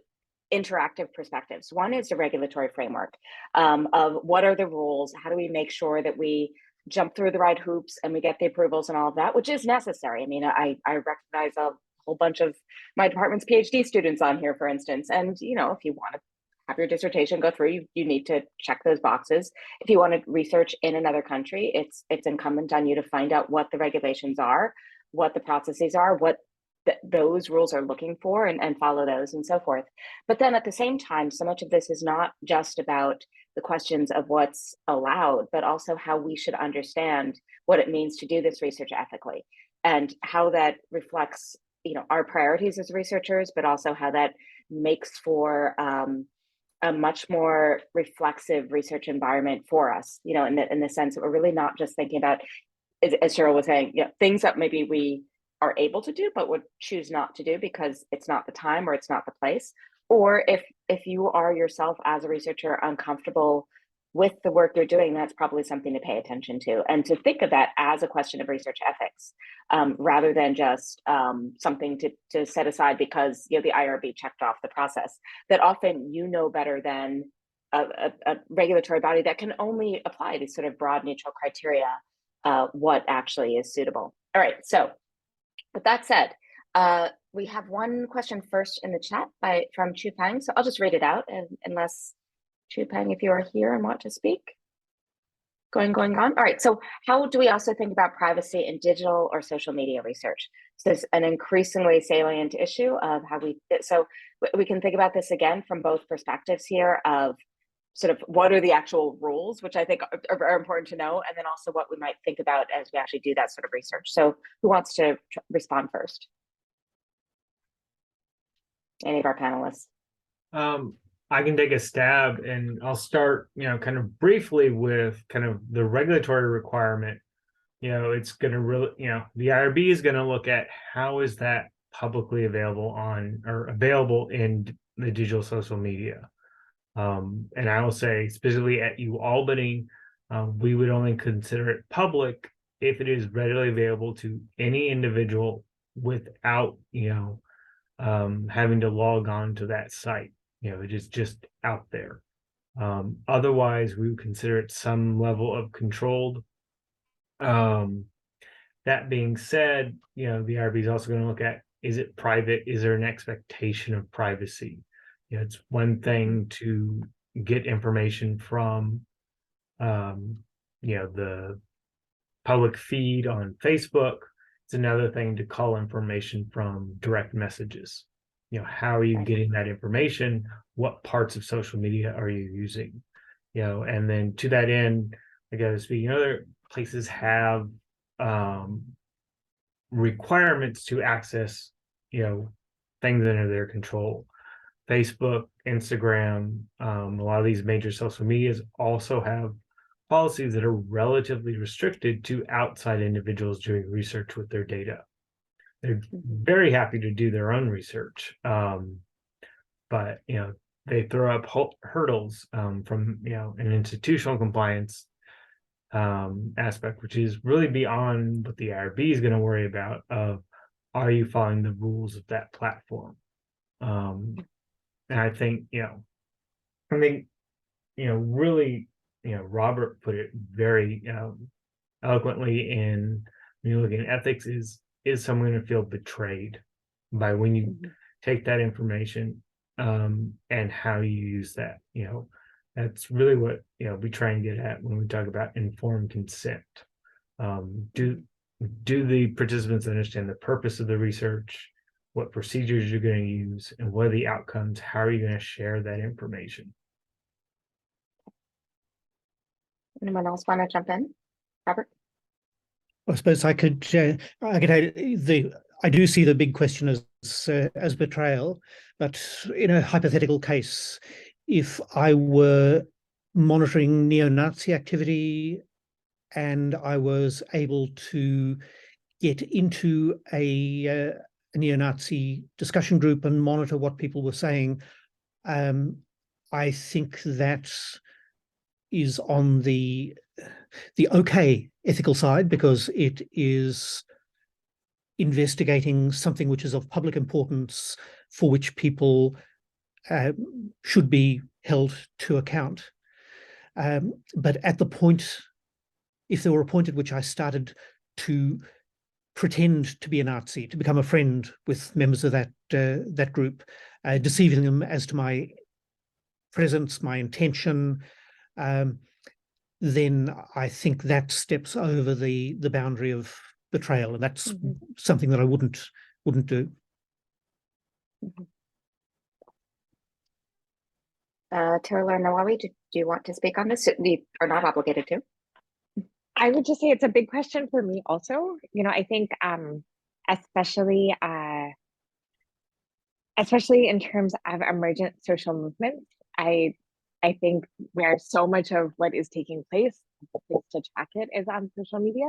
interactive perspectives. One is the regulatory framework of what are the rules, how do we make sure that we jump through the right hoops and we get the approvals and all of that, which is necessary. I mean, I recognize a whole bunch of my department's PhD students on here, for instance, and if you want to have your dissertation go through, you need to check those boxes. If you want to research in another country, it's incumbent on you to find out what the regulations are, what the processes are, what those rules are looking for, and follow those and so forth. But then at the same time, so much of this is not just about the questions of what's allowed, but also how we should understand what it means to do this research ethically, and how that reflects, our priorities as researchers, but also how that makes for a much more reflexive research environment for us, in the sense that we're really not just thinking about, as Cheryl was saying, things that maybe we are able to do but would choose not to do because it's not the time or it's not the place. Or if you are yourself as a researcher uncomfortable with the work you're doing, that's probably something to pay attention to, and to think of that as a question of research ethics, rather than just something to set aside because the IRB checked off the process. That often better than a regulatory body that can only apply these sort of broad neutral criteria, what actually is suitable. All right, so with that said, we have one question first in the chat from Chu Peng, so I'll just read it out, and unless Chu Peng, if you are here and want to speak. Going. All right, so how do we also think about privacy in digital or social media research? So there's an increasingly salient issue of how we can think about this again from both perspectives here of sort of what are the actual rules, which I think are important to know, and then also what we might think about as we actually do that sort of research. So who wants to respond first? Any of our panelists? I can take a stab, and I'll start, kind of briefly with kind of the regulatory requirement. It's going to really, the IRB is going to look at how is that publicly available available in the digital social media. And I will say specifically at UAlbany, we would only consider it public if it is readily available to any individual without, having to log on to that site. It is just out there. Otherwise, we would consider it some level of controlled. That being said, the IRB is also going to look at, is it private? Is there an expectation of privacy? It's one thing to get information from, the public feed on Facebook. It's another thing to call information from direct messages. How are you getting that information? What parts of social media are you using? And then to that end, I gotta speak, other places have requirements to access, things under their control. Facebook, Instagram, a lot of these major social medias also have policies that are relatively restricted to outside individuals doing research with their data. They're very happy to do their own research, but they throw up hurdles from an institutional compliance aspect, which is really beyond what the IRB is going to worry about. Are you following the rules of that platform? And I think really, Robert put it very eloquently in, when you look at ethics, is someone going to feel betrayed by when you take that information and how you use that? That's really what we try and get at when we talk about informed consent. Do the participants understand the purpose of the research, what procedures you're going to use, and what are the outcomes? How are you going to share that information? Anyone else want to jump in? Robert? I suppose I could add I do see the big question as betrayal, but in a hypothetical case, if I were monitoring neo-Nazi activity and I was able to get into a neo-Nazi discussion group and monitor what people were saying, I think that is on the okay ethical side, because it is investigating something which is of public importance for which people should be held to account. But at the point, if there were a point at which I started to pretend to be a Nazi, to become a friend with members of that group, deceiving them as to my presence, my intention, then I think that steps over the boundary of betrayal, and that's something that I wouldn't do. Tirila Nawawi, do you want to speak on this? You are not obligated to. I would just say it's a big question for me also. You know, I think especially in terms of emergent social movements, I think where so much of what is taking place, the place to track it is on social media.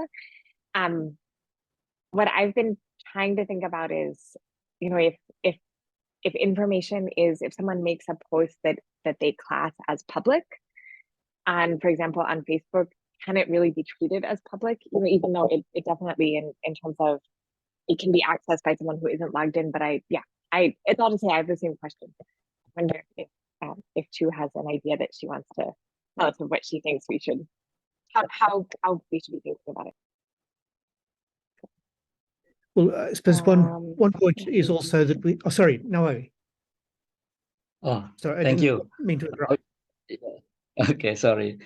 What I've been trying to think about is, you know, if information is, if someone makes a post that they class as public, and for example on Facebook, can it really be treated as public? You know, even though it definitely in terms of it can be accessed by someone who isn't logged in. But it's all to say I have the same question. I wonder if Chu has an idea that she wants to tell us of what she thinks we should, how we should be thinking about it. Well, I suppose one point is also that we. Oh, sorry, Nawawi. Oh, sorry, thank you. Mean to interrupt. Okay, sorry.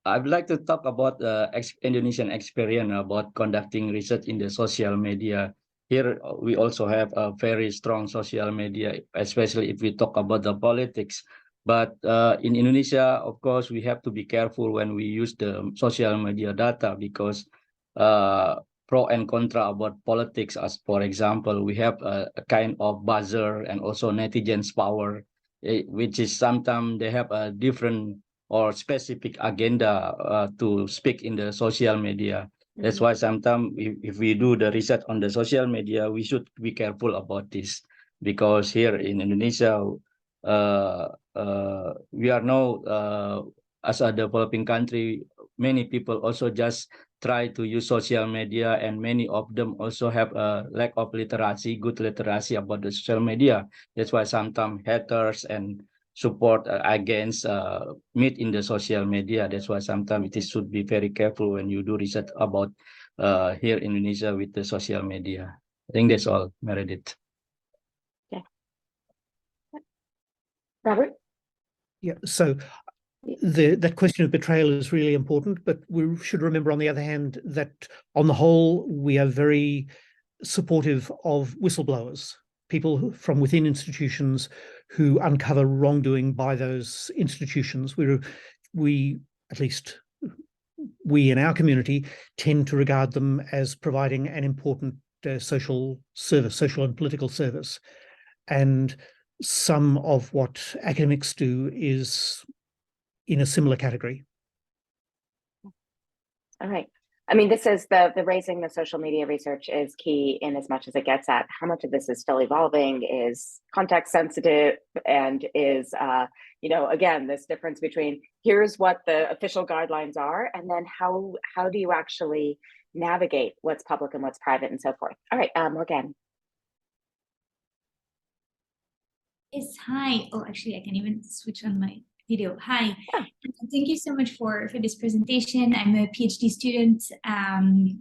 I'd like to talk about the Indonesian experience about conducting research in the social media. Here, we also have a very strong social media, especially if we talk about the politics. But in Indonesia, of course, we have to be careful when we use the social media data because pro and contra about politics. As for example, we have a kind of buzzer and also netizens power, which is sometimes they have a different or specific agenda to speak in the social media. That's why sometimes if we do the research on the social media, we should be careful about this, because here in Indonesia, we are now, as a developing country, many people also just try to use social media, and many of them also have a lack of literacy, good literacy about the social media. That's why sometimes haters and support against meet in the social media. That's why sometimes it should be very careful when you do research about here in Indonesia with the social media. I think that's all, Meredith. Yeah. Robert? Yeah, so that question of betrayal is really important, but we should remember on the other hand that on the whole, we are very supportive of whistleblowers, people from within institutions who uncover wrongdoing by those institutions. We, at least we in our community, tend to regard them as providing an important social service, social and political service. And some of what academics do is in a similar category. All right. I mean, this is the raising the social media research is key in as much as it gets at how much of this is still evolving, is context sensitive, and is, you know, again, this difference between here's what the official guidelines are, and then how do you actually navigate what's public and what's private and so forth. All right, Morgan. Yes, hi. Oh, actually, I can even switch on my video. Hi. Yeah. Thank you so much for this presentation. I'm a PhD student,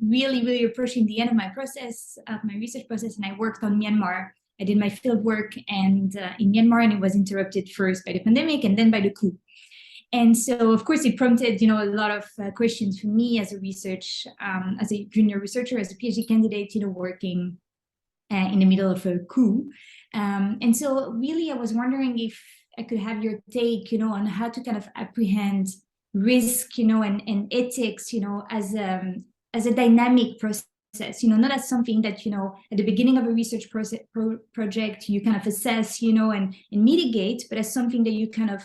really approaching the end of my process, of my research process, and I worked on Myanmar. I did my field work in Myanmar, and it was interrupted first by the pandemic and then by the coup. And so, of course, it prompted, you know, a lot of questions for me as a research, as a junior researcher, as a PhD candidate, you know, working in the middle of a coup. And so really, I was wondering if I could have your take, you know, on how to kind of apprehend risk, you know, and ethics, you know, as a dynamic process, you know, not as something that, you know, at the beginning of a research project, you kind of assess, you know, and mitigate, but as something that you kind of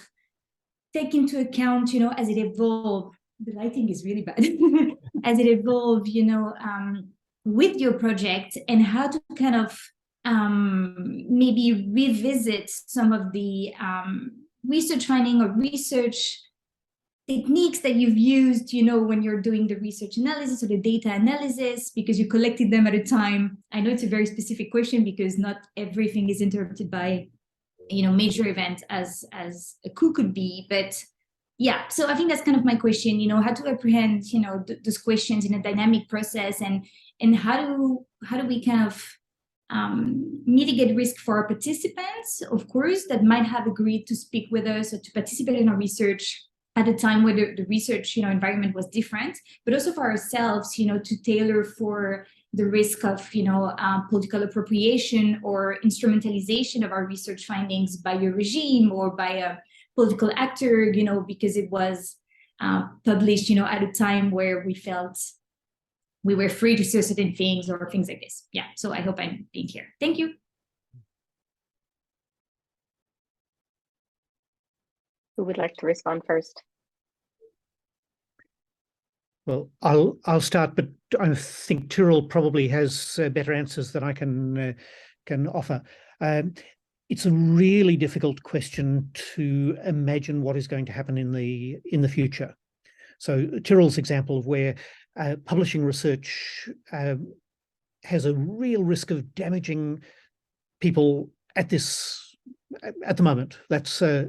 take into account, you know, as it evolves. The lighting is really bad. As it evolves, you know, with your project, and how to kind of maybe revisit some of the research finding or research techniques that you've used, you know, when you're doing the research analysis or the data analysis, because you collected them at a time. I know it's a very specific question because not everything is interrupted by, you know, major event as a coup could be, but yeah, so I think that's kind of my question, you know, how to apprehend, you know, those questions in a dynamic process, and how do we kind of mitigate risk for our participants, of course, that might have agreed to speak with us or to participate in our research at a time where the research, environment was different, but also for ourselves, to tailor for the risk of, political appropriation or instrumentalization of our research findings by a regime or by a political actor, because it was published, at a time where we felt we were free to say certain things or things like this. Yeah, so I hope I'm being clear. Thank you. Who would like to respond first? Well, I'll start, but I think Tyrrell probably has better answers than I can offer. It's a really difficult question to imagine what is going to happen in the future. So Tyrrell's example of where publishing research has a real risk of damaging people at the moment. That's a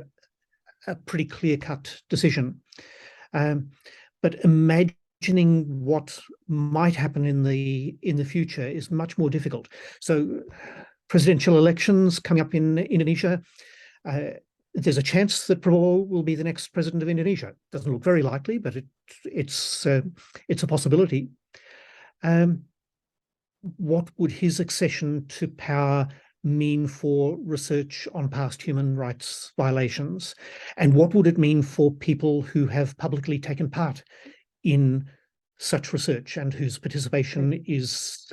pretty clear-cut decision. But imagining what might happen in the future is much more difficult. So presidential elections coming up in Indonesia, there's a chance that Prabowo will be the next president of Indonesia. Doesn't look very likely, but it's a possibility. What would his accession to power mean for research on past human rights violations? And what would it mean for people who have publicly taken part in such research and whose participation is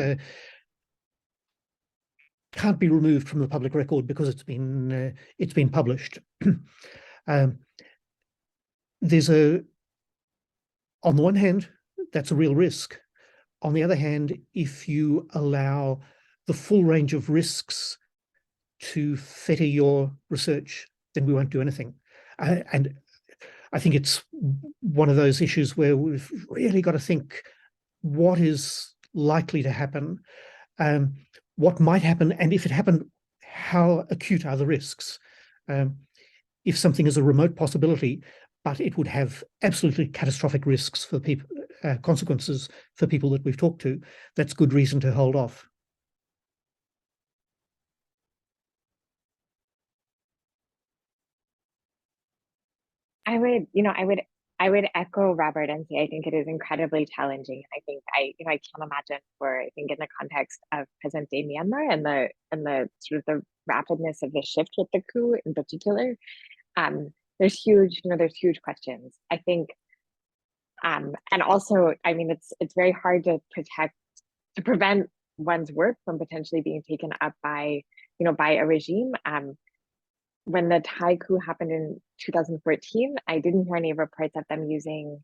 can't be removed from the public record because it's been published? There's on the one hand, that's a real risk. On the other hand, if you allow the full range of risks to fetter your research, then we won't do anything. And I think it's one of those issues where we've really got to think what is likely to happen, what might happen, and if it happened, how acute are the risks? If something is a remote possibility, but it would have absolutely catastrophic risks for people, consequences for people that we've talked to, that's good reason to hold off. I would echo Robert and say I think it is incredibly challenging. I think I can't imagine I think in the context of present day Myanmar and the sort of the rapidness of the shift with the coup in particular, there's huge questions. I think, and also, I mean, it's very hard to prevent one's work from potentially being taken up by a regime. When the Thai coup happened in 2014, I didn't hear any reports of them using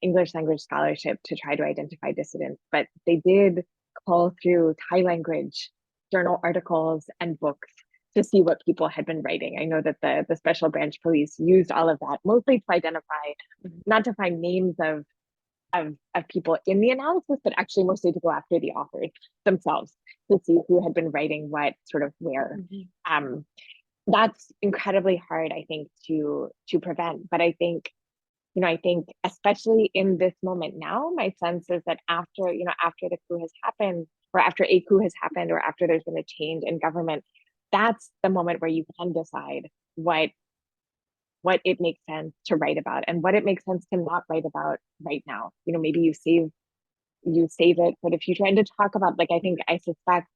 English language scholarship to try to identify dissidents, but they did call through Thai language journal articles and books to see what people had been writing. I know that the special branch police used all of that mostly to identify, not to find names of people in the analysis, but actually mostly to go after the authors themselves to see who had been writing what sort of where. That's incredibly hard, I think, to prevent. But I think especially in this moment now, my sense is that after the coup has happened, or after a coup has happened, or after there's been a change in government, that's the moment where you can decide what it makes sense to write about and what it makes sense to not write about right now. Maybe you save it for the future and to talk about, I suspect,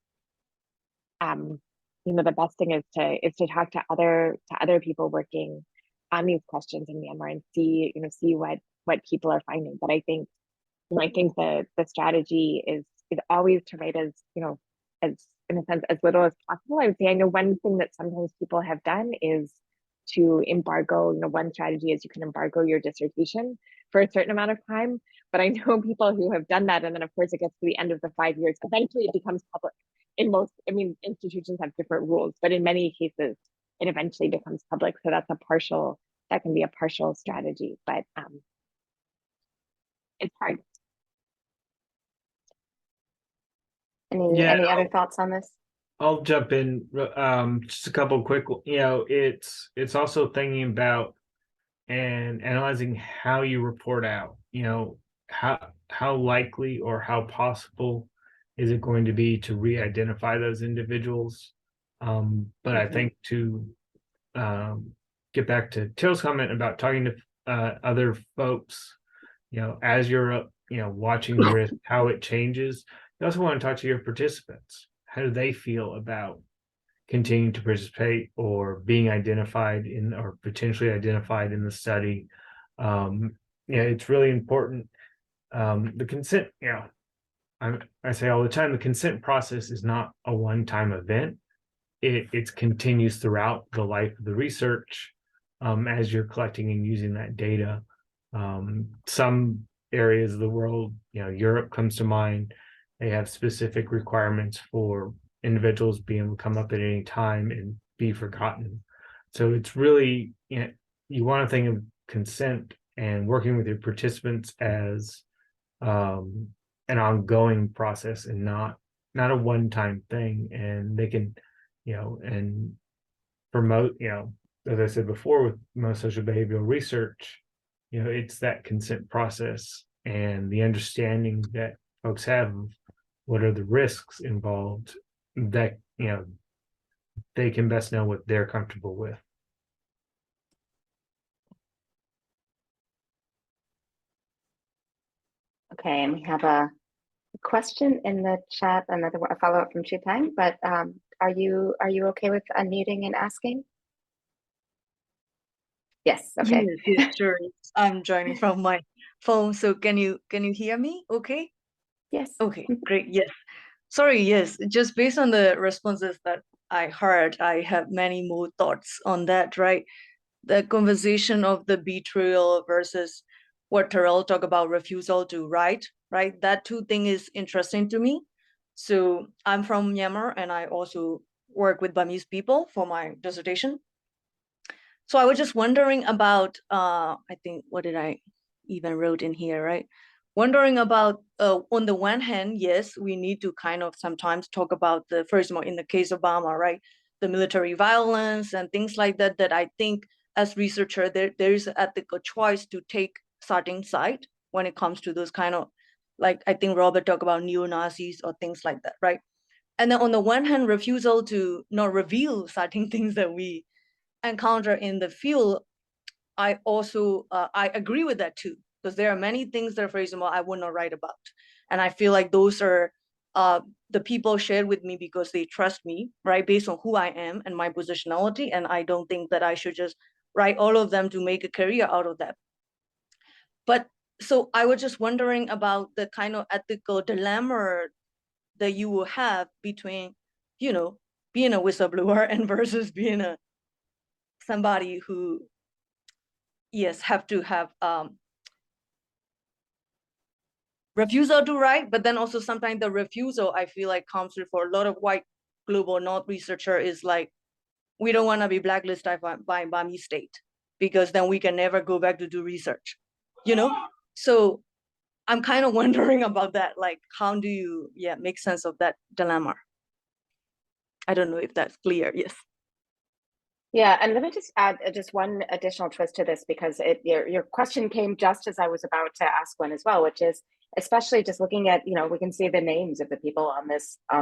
the best thing is to talk to other people working on these questions in Myanmar and see what people are finding. But I think the strategy is always to write as in a sense as little as possible. I would say I know one thing that sometimes people have done is to embargo. One strategy is you can embargo your dissertation for a certain amount of time. But I know people who have done that, and then of course it gets to the end of the 5 years. Eventually, it becomes public. Institutions have different rules, but in many cases, it eventually becomes public. So that can be a partial strategy, but it's hard. Any other thoughts on this? I'll jump in. Just a couple of quick. It's also thinking about and analyzing how you report out. How likely or how possible Is it going to be to re-identify those individuals? But I think to get back to Till's comment about talking to other folks, as you're watching the risk, how it changes, you also want to talk to your participants. How do they feel about continuing to participate or being identified in or potentially identified in the study? It's really important. The consent, I say all the time, the consent process is not a one-time event. It continues throughout the life of the research as you're collecting and using that data. Some areas of the world, Europe comes to mind. They have specific requirements for individuals being able to come up at any time and be forgotten. So it's really, you want to think of consent and working with your participants as an ongoing process and not a one-time thing. And they can, and promote, as I said before, with most social behavioral research, it's that consent process and the understanding that folks have of what are the risks involved that, they can best know what they're comfortable with. Okay, and we have a question in the chat, a follow-up from Chupang, but are you okay with unmuting and asking? Yes, okay. Yes, sure. I'm joining from my phone, so can you hear me okay? Yes. Okay, great. Yes. Sorry, yes. Just based on the responses that I heard, I have many more thoughts on that, right? The conversation of the betrayal versus what Terrell talked about, refusal to write, right? That two thing is interesting to me. So I'm from Myanmar and I also work with Burmese people for my dissertation. So I was just wondering about, I think, what did I even wrote in here, right? Wondering about, on the one hand, yes, we need to kind of sometimes talk about the, first of all, in the case of Burma, right? The military violence and things like that, that I think as researcher, there is an ethical choice to take certain side when it comes to those kind of, like, I think Robert talked about neo-Nazis or things like that, right? And then on the one hand, refusal to not reveal certain things that we encounter in the field, I also, I agree with that too, because there are many things that, for example, I would not write about. And I feel like those are the people shared with me because they trust me, right? Based on who I am and my positionality. And I don't think that I should just write all of them to make a career out of that. But so I was just wondering about the kind of ethical dilemma that you will have between, being a whistleblower and versus being somebody who, yes, have to have refusal to write, but then also sometimes the refusal, I feel like, comes with, for a lot of white global North researcher, is like, we don't want to be blacklisted by Burmese state because then we can never go back to do research, So I'm kind of wondering about that, like, how do you, make sense of that dilemma? I don't know if that's clear. Yes. Yeah, and let me just add just one additional twist to this, because your question came just as I was about to ask one as well, which is, especially just looking at, we can see the names of the people on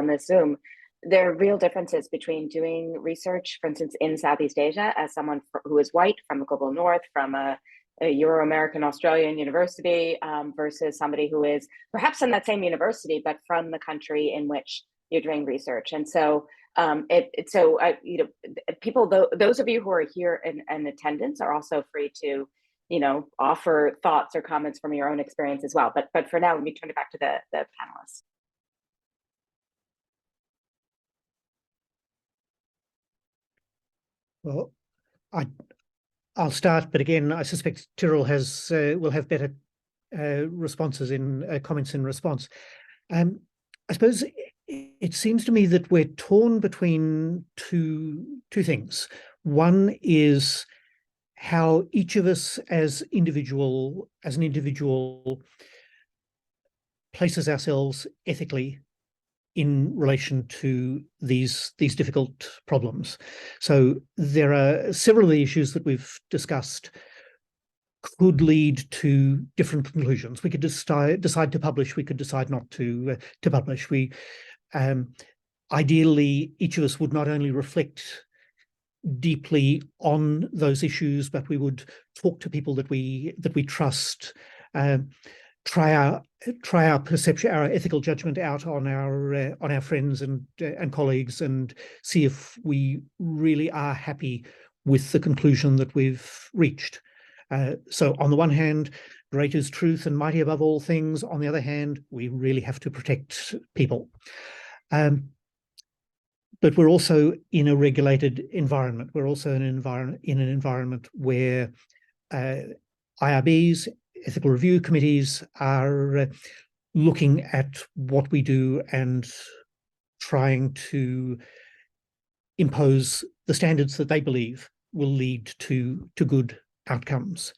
this Zoom. There are real differences between doing research, for instance, in Southeast Asia as someone who is white from the global North, from a Euro-American Australian university, versus somebody who is perhaps in that same university, but from the country in which you're doing research. And so people, those of you who are here in attendance are also free to, offer thoughts or comments from your own experience as well. But for now, let me turn it back to the panelists. Well, I'll start, but again, I suspect Tyrrell will have better responses in comments in response. I suppose it seems to me that we're torn between two things. One is how each of us as an individual places ourselves ethically in relation to these difficult problems. So there are several of the issues that we've discussed could lead to different conclusions. We could decide to publish, we could decide not to publish. We ideally, each of us would not only reflect deeply on those issues, but we would talk to people that we trust, try our perception, our ethical judgment out on our friends and colleagues, and see if we really are happy with the conclusion that we've reached. So on the one hand, great is truth and mighty above all things. On the other hand, we really have to protect people. But we're also in a regulated environment. We're also in an environment where IRBs, ethical review committees, are looking at what we do and trying to impose the standards that they believe will lead to good outcomes.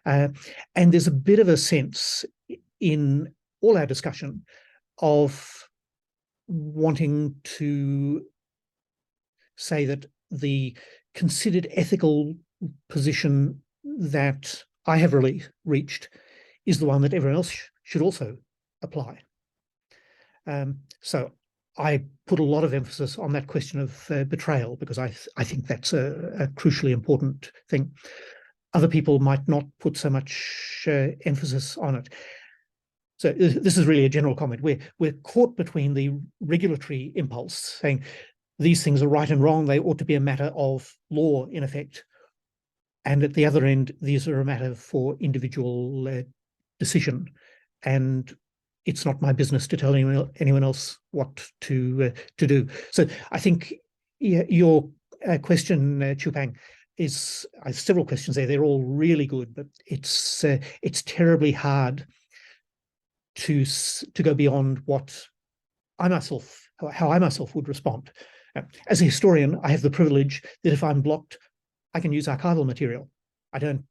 And there's a bit of a sense in all our discussion of wanting to say that the considered ethical position that I have really reached is the one that everyone else should also apply. So I put a lot of emphasis on that question of betrayal, because I think that's a crucially important thing. Other people might not put so much emphasis on it. So this is really a general comment. We're caught between the regulatory impulse saying these things are right and wrong, they ought to be a matter of law in effect, and at the other end, these are a matter for individual decision, and it's not my business to tell anyone else what to do. So I think your question, Chupang, is several questions there. They're all really good, but it's terribly hard to go beyond what how I myself would respond. As a historian, I have the privilege that if I'm blocked, I can use archival material. I don't,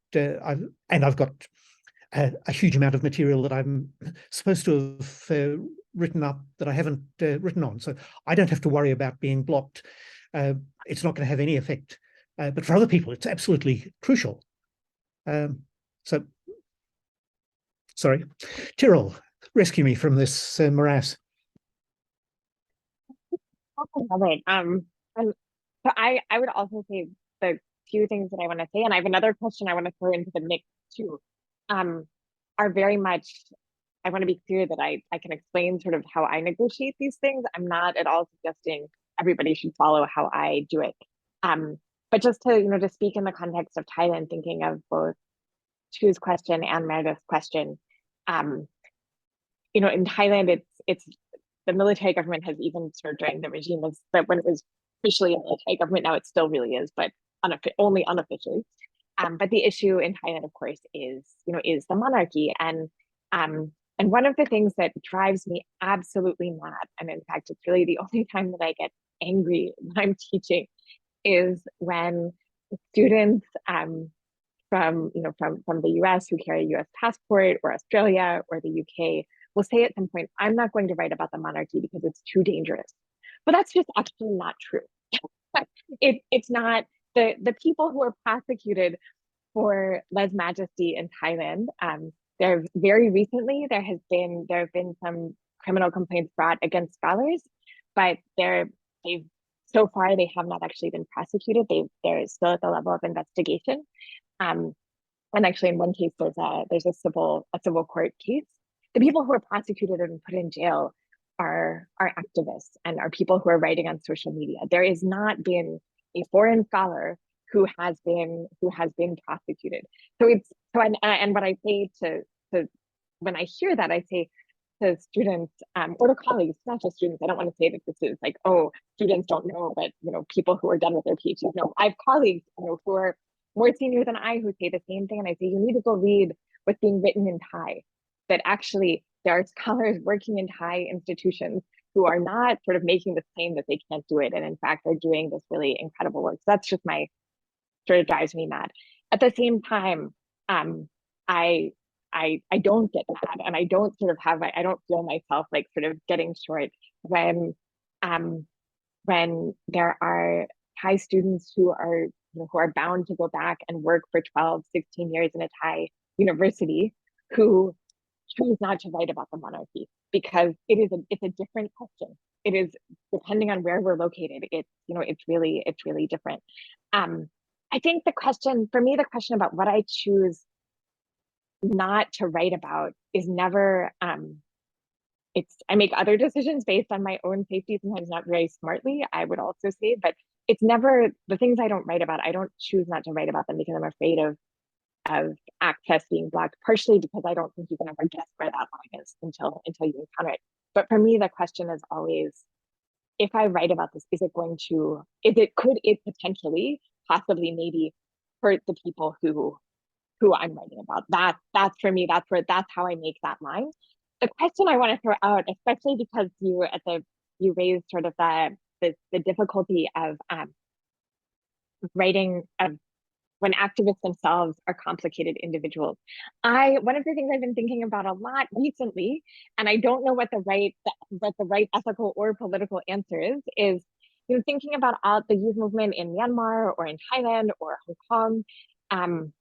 I've got a huge amount of material that I'm supposed to have written up that I haven't written on. So I don't have to worry about being blocked. It's not going to have any effect. But for other people, it's absolutely crucial. So, sorry, Tyrell, rescue me from this morass. I love it. And so I would also say the few things that I want to say, and I have another question I want to throw into the mix too, are very much, I want to be clear that I can explain sort of how I negotiate these things. I'm not at all suggesting everybody should follow how I do it. But just to, to speak in the context of Thailand, thinking of both Chu's question and Meredith's question, in Thailand, it's the military government has even served during the regime but when it was officially a military government, now it still really is, but only unofficially. But the issue in Thailand, of course, is the monarchy, and one of the things that drives me absolutely mad, and in fact, it's really the only time that I get angry when I'm teaching, is when students from the US who carry a US passport, or Australia or the UK will say at some point, I'm not going to write about the monarchy because it's too dangerous. But that's just actually not true. It's not. The people who are prosecuted for lèse-majesty in Thailand, there very recently there have been some criminal complaints brought against scholars, but so far they have not actually been prosecuted. They're still at the level of investigation. And actually, in one case, there's a civil court case. The people who are prosecuted and put in jail are activists and are people who are writing on social media. There has not been a foreign scholar who has been prosecuted. And what I say to when I hear that, I say to students or to colleagues, not just students. I don't want to say that this is like, oh, students don't know, but people who are done with their PhDs know. I have colleagues who are more senior than I who say the same thing, and I say you need to go read what's being written in Thai. That actually there are scholars working in Thai institutions who are not sort of making the claim that they can't do it, and in fact are doing this really incredible work. So that's just sort of drives me mad. At the same time, I don't get mad, and I don't feel myself like sort of getting short when there are Thai students who are who are bound to go back and work for 12, 16 years in a Thai university, who choose not to write about the monarchy, because it's a different question. It is, depending on where we're located, it's really different. I think the question about what I choose not to write about is never, I make other decisions based on my own safety, sometimes not very smartly, I would also say, but it's never the things I don't write about. I don't choose not to write about them because I'm afraid of access being blocked, partially because I don't think you can ever guess where that line is until you encounter it. But for me, the question is always, if I write about this, could it potentially, possibly, maybe hurt the people who I'm writing about? That's for me, that's how I make that line. The question I want to throw out, especially because you raised sort of the difficulty of writing when activists themselves are complicated individuals. One of the things I've been thinking about a lot recently, and I don't know what the right ethical or political answer is thinking about the youth movement in Myanmar or in Thailand or Hong Kong.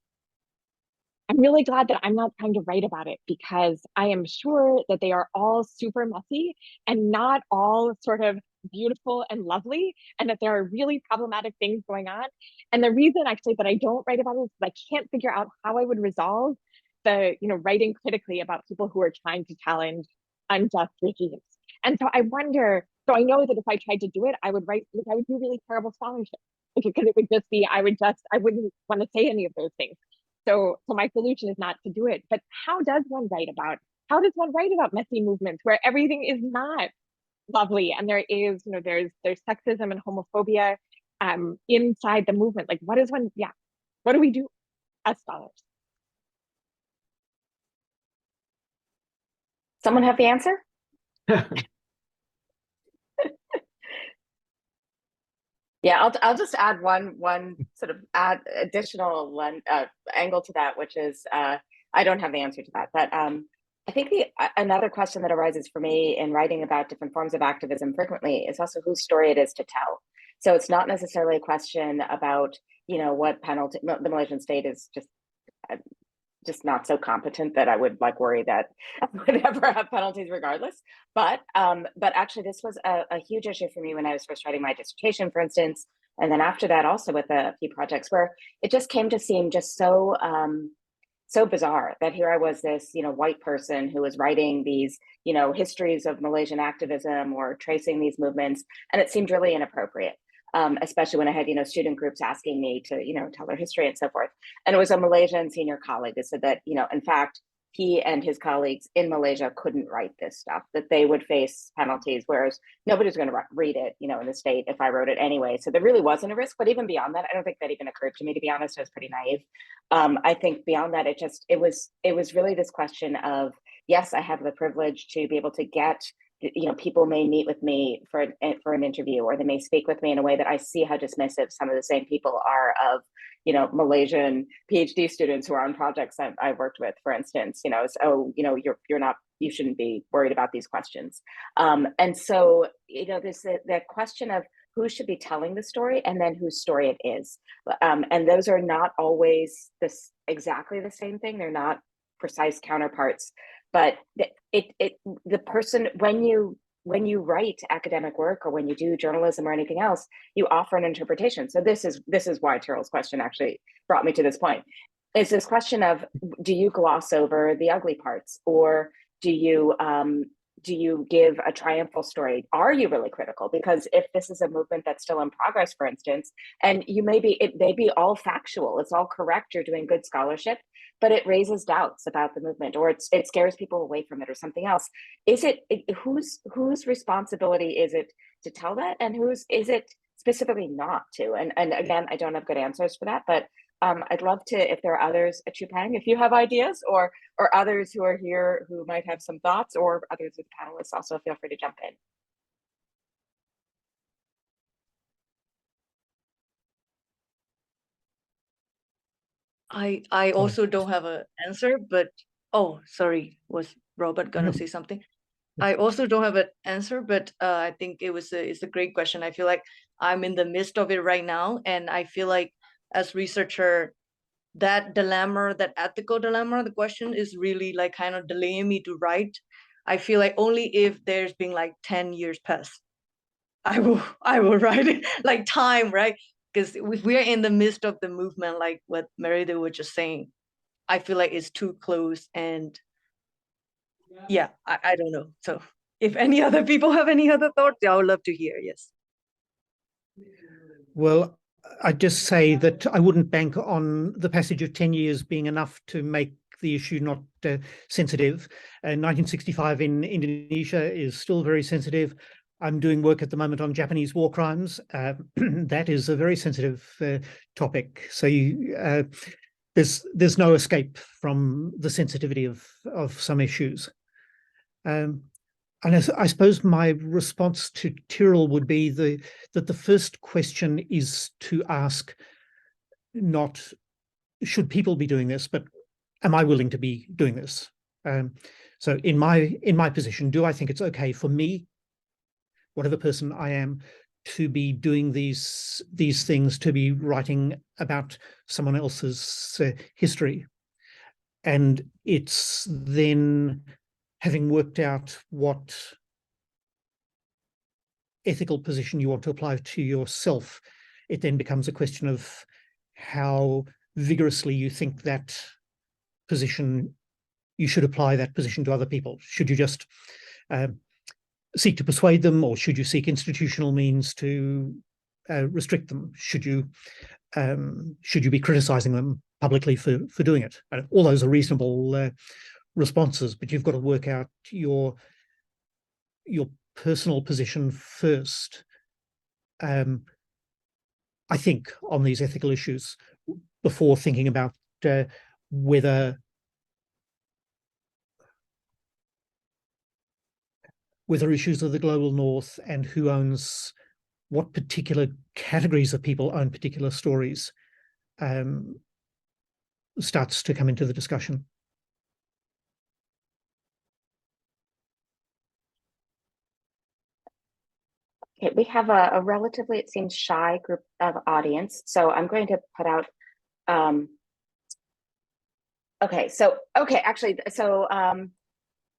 I'm really glad that I'm not trying to write about it, because I am sure that they are all super messy and not all sort of beautiful and lovely, and that there are really problematic things going on. And the reason actually that I don't write about it is I can't figure out how I would resolve writing critically about people who are trying to challenge unjust regimes. And so I wonder, so I know that if I tried to do it, I would do really terrible scholarship, because it would just be, I wouldn't want to say any of those things. So my solution is not to do it. But how does one write about messy movements where everything is not lovely, and there is, there's sexism and homophobia inside the movement? Like, what do we do as scholars? Someone have the answer? Yeah, I'll just add one sort of additional angle to that, which is I don't have the answer to that, but I think another question that arises for me in writing about different forms of activism frequently is also whose story it is to tell. So it's not necessarily a question about what penalty the Malaysian state is just not so competent that I would worry that I would ever have penalties regardless. But actually this was a huge issue for me when I was first writing my dissertation, for instance, and then after that also with a few projects, where it just came to seem just so bizarre that here I was, this white person who was writing these histories of Malaysian activism or tracing these movements, and it seemed really inappropriate. Especially when I had, student groups asking me to, tell their history and so forth. And it was a Malaysian senior colleague that said that, in fact, he and his colleagues in Malaysia couldn't write this stuff, that they would face penalties, whereas nobody's going to read it, in the state if I wrote it anyway. So there really wasn't a risk. But even beyond that, I don't think that even occurred to me, to be honest. I was pretty naive. I think beyond that, it was really this question of, yes, I have the privilege to be able to get, people may meet with me for an interview, or they may speak with me in a way that I see how dismissive some of the same people are of, Malaysian PhD students who are on projects that I worked with, for instance. You shouldn't be worried about these questions. And so, there's the question of who should be telling the story, and then whose story it is. And those are not always exactly the same thing. They're not precise counterparts. But the person, when you write academic work, or when you do journalism or anything else, you offer an interpretation. So this is why Tyrell's question actually brought me to this point. Is this question of, do you gloss over the ugly parts, or do you give a triumphal story? Are you really critical? Because if this is a movement that's still in progress, for instance, and it may be all factual, it's all correct, you're doing good scholarship, but it raises doubts about the movement, or it scares people away from it, or something else. Whose responsibility is it to tell that, and whose is it specifically not to? And again, I don't have good answers for that, but I'd love to, if there are others at Chupang, if you have ideas, or others who are here who might have some thoughts, or others of the panelists, also feel free to jump in. I also don't have an answer, but sorry, was Robert gonna say something? I also don't have an answer, but I think it's a great question. I feel like I'm in the midst of it right now, and I feel like as researcher, that dilemma, that ethical dilemma, the question is really like kind of delaying me to write. I feel like only if there's been like 10 years past, I will write it, like time, right? Because if we are in the midst of the movement, like what Meredith was just saying, I feel like it's too close, and yeah, I don't know. So if any other people have any other thoughts, I would love to hear. Yes. Well, I'd just say that I wouldn't bank on the passage of 10 years being enough to make the issue not sensitive. 1965 in Indonesia is still very sensitive. I'm doing work at the moment on Japanese war crimes. That is a very sensitive topic. So there's no escape from the sensitivity of some issues. And I suppose my response to Tyrrell would be that the first question is to ask not should people be doing this, but am I willing to be doing this? So in my position, do I think it's okay for me, whatever person I am, to be doing these things, to be writing about someone else's history? And it's then, having worked out what ethical position you want to apply to yourself, it then becomes a question of how vigorously you think that position, you should apply that position to other people. Should you just seek to persuade them, or should you seek institutional means to restrict them? Should you be criticizing them publicly for doing it? All those are reasonable responses, but you've got to work out your personal position first, I think, on these ethical issues, before thinking about whether issues of the global north and who owns what particular categories of people own particular stories starts to come into the discussion. Okay, we have a relatively, it seems, shy group of audience, so I'm going to put out.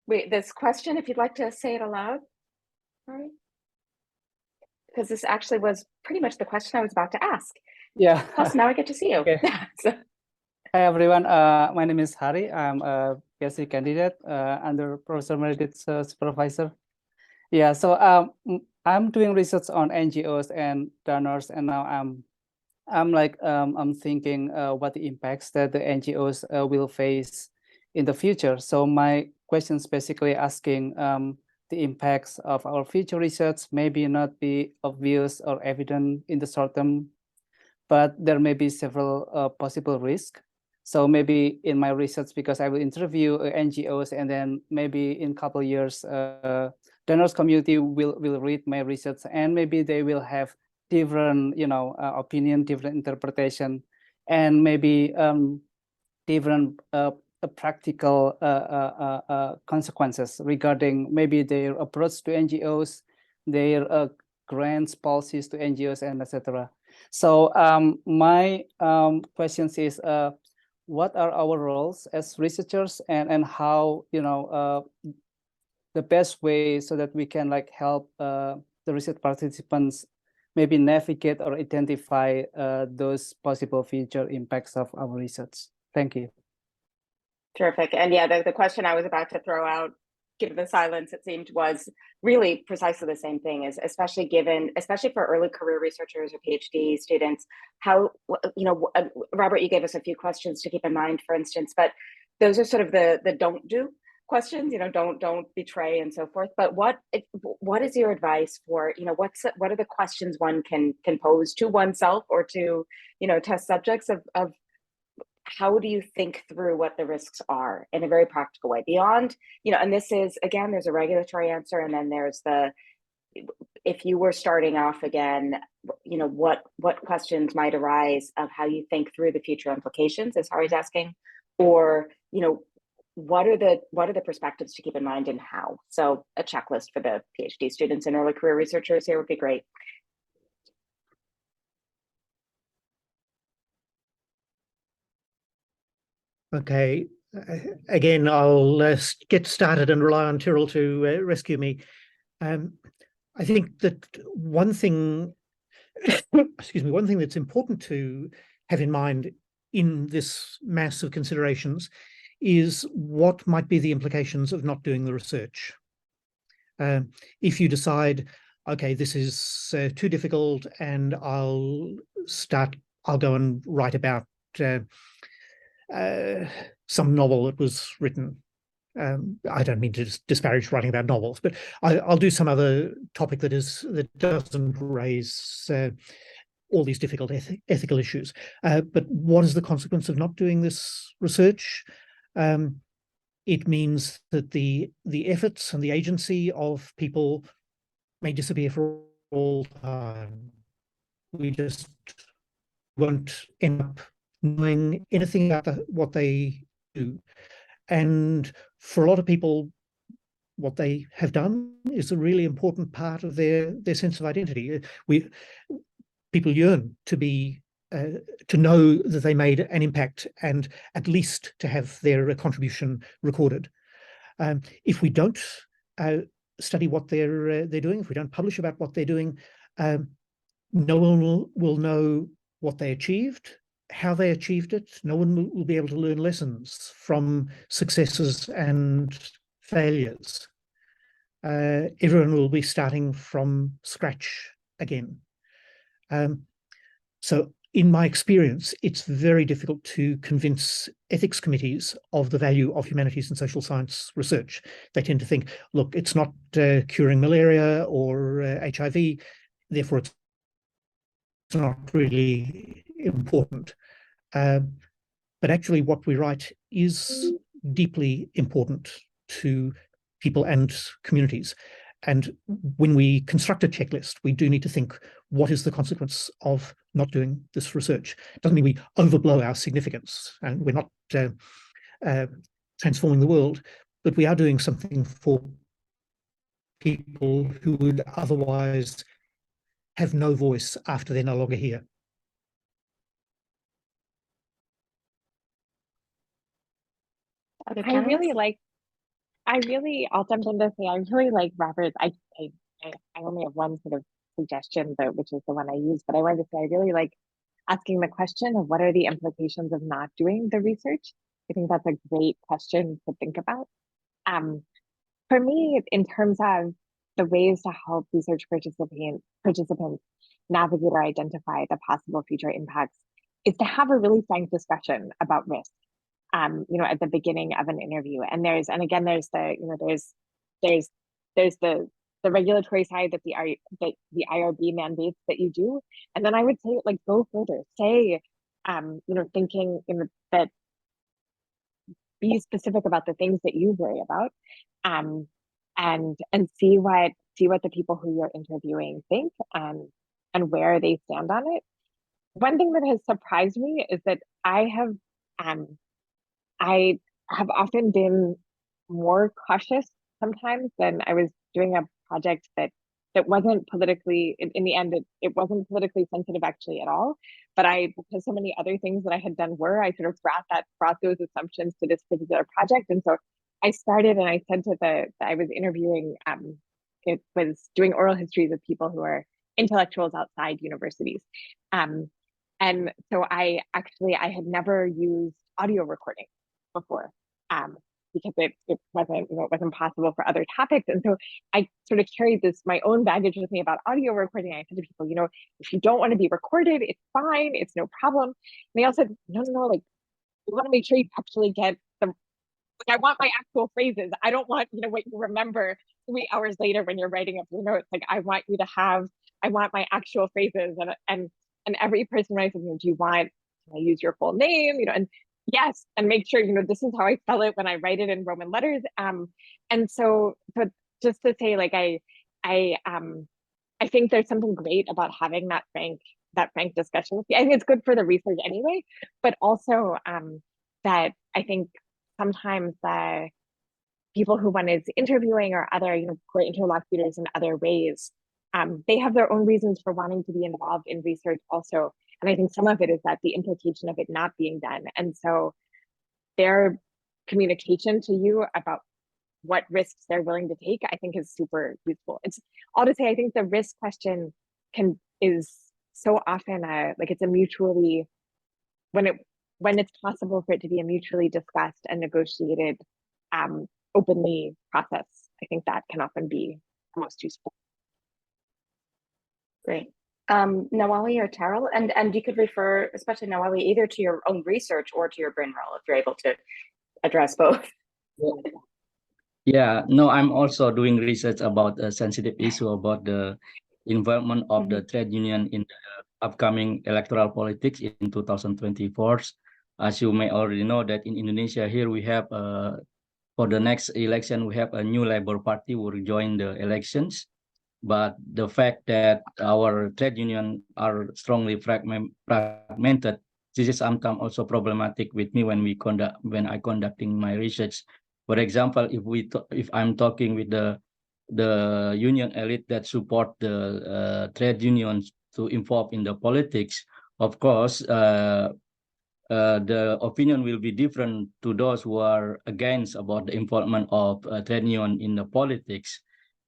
Wait, this question, if you'd like to say it aloud, all right? Because this actually was pretty much the question I was about to ask. Yeah. Plus, now I get to see you. Okay. Hi everyone. My name is Hari. I'm a PhD candidate under Professor Meredith's supervisor. Yeah. So I'm doing research on NGOs and donors, and now I'm thinking what the impacts that the NGOs will face in the future. So my question is basically asking the impacts of our future research maybe not be obvious or evident in the short term, but there may be several possible risks. So maybe in my research, because I will interview NGOs, and then maybe in a couple of years, donors community will read my research, and maybe they will have different, opinion, different interpretation, and maybe different practical consequences regarding maybe their approach to NGOs, their grants policies to NGOs, and etc. So my questions is, what are our roles as researchers, and how, the best way so that we can help the research participants maybe navigate or identify those possible future impacts of our research. Thank you. Terrific. And yeah, the question I was about to throw out, given the silence, it seemed, was really precisely the same thing, is especially for early career researchers or PhD students, how, Robert, you gave us a few questions to keep in mind, for instance, but those are sort of the don't do questions, don't betray and so forth. But what is your advice for, what are the questions one can pose to oneself or to, test subjects of how do you think through what the risks are in a very practical way beyond, and this is, again, there's a regulatory answer, and then there's if you were starting off again, what questions might arise of how you think through the future implications, as Hari's asking, or, what are the perspectives to keep in mind, and how? So a checklist for the PhD students and early career researchers here would be great. Okay. Again, I'll get started and rely on Tyrrell to rescue me. I think that one thing, excuse me, one thing that's important to have in mind in this mass of considerations is what might be the implications of not doing the research. If you decide, okay, this is too difficult, and I'll go and write about some novel that was written. I don't mean to disparage writing about novels, but I'll do some other topic that doesn't raise all these difficult ethical issues. But what is the consequence of not doing this research? It means that the efforts and the agency of people may disappear for all time. We just won't end up knowing anything about what they do. And for a lot of people, what they have done is a really important part of their sense of identity. People yearn to be to know that they made an impact, and at least to have their contribution recorded. If we don't study what they're doing, if we don't publish about what they're doing, no one will know what they achieved, how they achieved it. No one will be able to learn lessons from successes and failures. Everyone will be starting from scratch again. So in my experience, it's very difficult to convince ethics committees of the value of humanities and social science research. They tend to think, look, it's not curing malaria or HIV, therefore it's not really important. But actually what we write is deeply important to people and communities. And when we construct a checklist, we do need to think, what is the consequence of not doing this research? It doesn't mean we overblow our significance, and we're not transforming the world, but we are doing something for people who would otherwise have no voice after they're no longer here. Other I really panelists? like, I'll jump in to say, I really like Robert's, I only have one sort of suggestion, but which is the one I use, but I wanted to say, I really like asking the question of what are the implications of not doing the research? I think that's a great question to think about. For me, in terms of the ways to help research participants navigate or identify the possible future impacts, is to have a really frank discussion about risk. At the beginning of an interview, and there's the regulatory side that the IRB mandates that you do, and then I would say, like, go further. Say, thinking that be specific about the things that you worry about, and see what the people who you're interviewing think, and where they stand on it. One thing that has surprised me is that I have often been more cautious sometimes than I was doing a project that wasn't politically, in the end, it wasn't politically sensitive actually at all. But because so many other things that I had done I sort of brought those assumptions to this particular project. And so I started, and I said to I was interviewing, it was doing oral histories of people who are intellectuals outside universities. And so I had never used audio recording before, because it wasn't possible for other topics. And so I sort of carried my own baggage with me about audio recording. I said to people, if you don't want to be recorded, it's fine, it's no problem. And they all said, no, like, we want to make sure you actually get I want my actual phrases. I don't want, what you remember 3 hours later when you're writing up your notes. Like, I want my actual phrases. And every person writes, do you want to use your full name? And yes, and make sure, this is how I spell it when I write it in Roman letters. And so just to say, like, I think there's something great about having that frank discussion with you. I think it's good for the research anyway, but also that I think sometimes the people who one is interviewing or other, core interlocutors in other ways, they have their own reasons for wanting to be involved in research also. And I think some of it is that the implication of it not being done. And so their communication to you about what risks they're willing to take, I think is super useful. It's all to say, I think the risk question is so often like it's a mutually, when it's possible for it to be a mutually discussed and negotiated openly process, I think that can often be most useful. Great. Nawali or Terrell, and you could refer, especially Nawali, either to your own research or to your BRIN role if you're able to address both. Yeah, no, I'm also doing research about a sensitive issue about the involvement of the trade union in the upcoming electoral politics in 2024. As you may already know that in Indonesia here we have for the next election we have a new Labour Party will join the elections. But the fact that our trade union are strongly fragmented, this is sometimes also problematic with me when I conducting my research. For example, if I'm talking with the union elite that support the trade unions to involve in the politics, of course, the opinion will be different to those who are against about the involvement of trade union in the politics.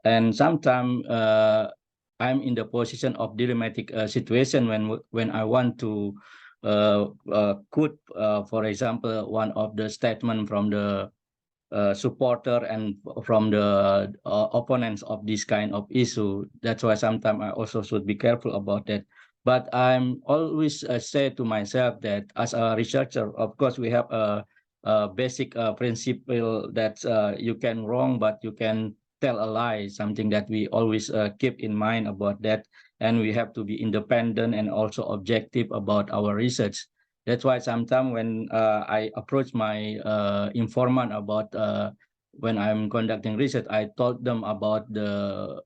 And sometimes I'm in the position of dilematic situation when I want to quote, for example, one of the statement from the supporter and from the opponents of this kind of issue. That's why sometimes I also should be careful about that. But I'm always say to myself that as a researcher, of course, we have a basic principle that you can wrong, but you can tell a lie, something that we always keep in mind about that. And we have to be independent and also objective about our research. That's why sometimes when I approach my informant about when I'm conducting research, I told them about the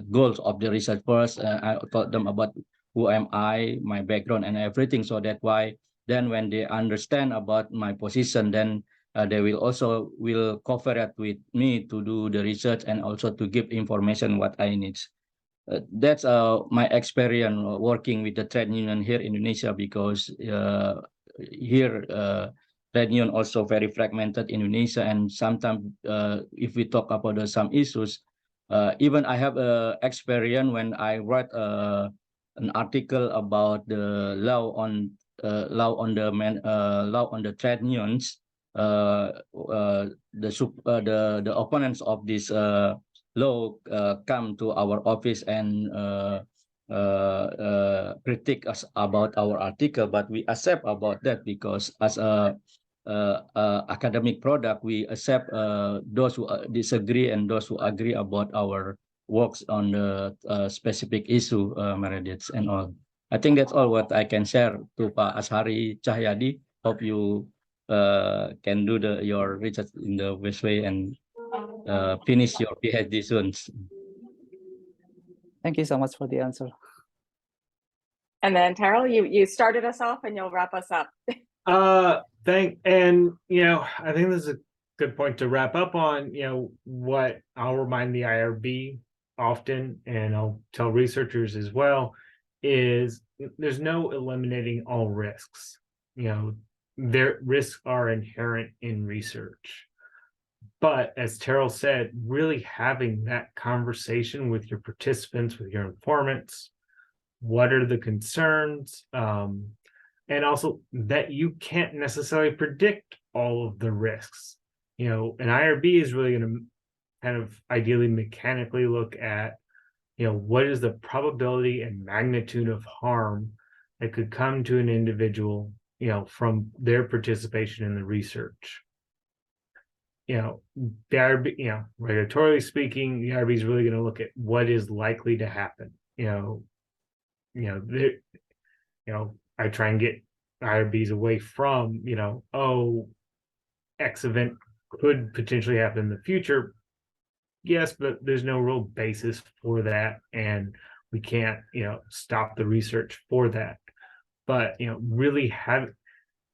goals of the research first. I told them about who am I, my background, and everything. So that why then when they understand about my position, then they will also cooperate with me to do the research and also to give information what I need. That's my experience working with the trade union here in Indonesia, because here trade union also very fragmented in Indonesia, and sometimes if we talk about some issues, even I have experience when I write an article about the law on the trade unions. The opponents of this law come to our office and critique us about our article, but we accept about that because as a academic product, we accept those who disagree and those who agree about our works on the specific issue, Meredith and all. I think that's all what I can share to Pak Ashari Cahyadi. Hope you can do your research in the best way and finish your PhD soon. Thank you so much for the answer. And then Terrell, you started us off and you'll wrap us up. And I think this is a good point to wrap up on. What I'll remind the IRB often, and I'll tell researchers as well, is there's no eliminating all risks. Their risks are inherent in research. But as Terrell said, really having that conversation with your participants, with your informants, what are the concerns? And also that you can't necessarily predict all of the risks. An IRB is really going to kind of ideally mechanically look at, what is the probability and magnitude of harm that could come to an individual, from their participation in the research. The IRB, regulatorily speaking, the IRB is really going to look at what is likely to happen. I try and get IRBs away from, X event could potentially happen in the future. Yes, but there's no real basis for that, and we can't, stop the research for that. But really have,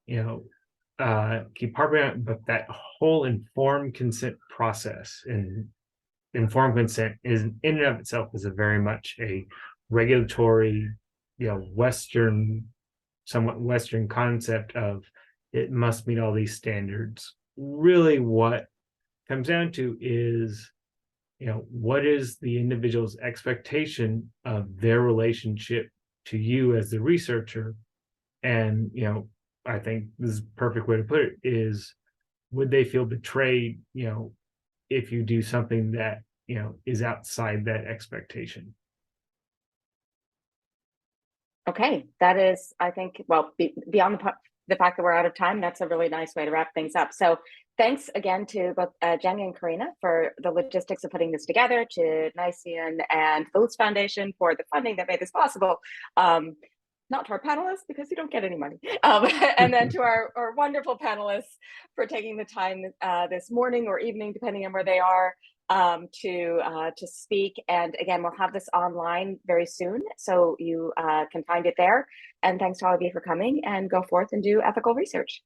keep harping on it, but that whole informed consent process, and informed consent is in and of itself is a very much a regulatory, somewhat Western concept of it must meet all these standards. Really what comes down to is, what is the individual's expectation of their relationship to you as the researcher? And, I think this is a perfect way to put it is, would they feel betrayed, if you do something that, is outside that expectation? Okay, that is, I think, well, beyond the fact that we're out of time, that's a really nice way to wrap things up. So thanks again to both Jenny and Karina for the logistics of putting this together, to Nicene and the Lutz Foundation for the funding that made this possible. Not to our panelists, because you don't get any money. And then to our wonderful panelists for taking the time this morning or evening, depending on where they are, to speak. And again, we'll have this online very soon, so you can find it there. And thanks to all of you for coming, and go forth and do ethical research.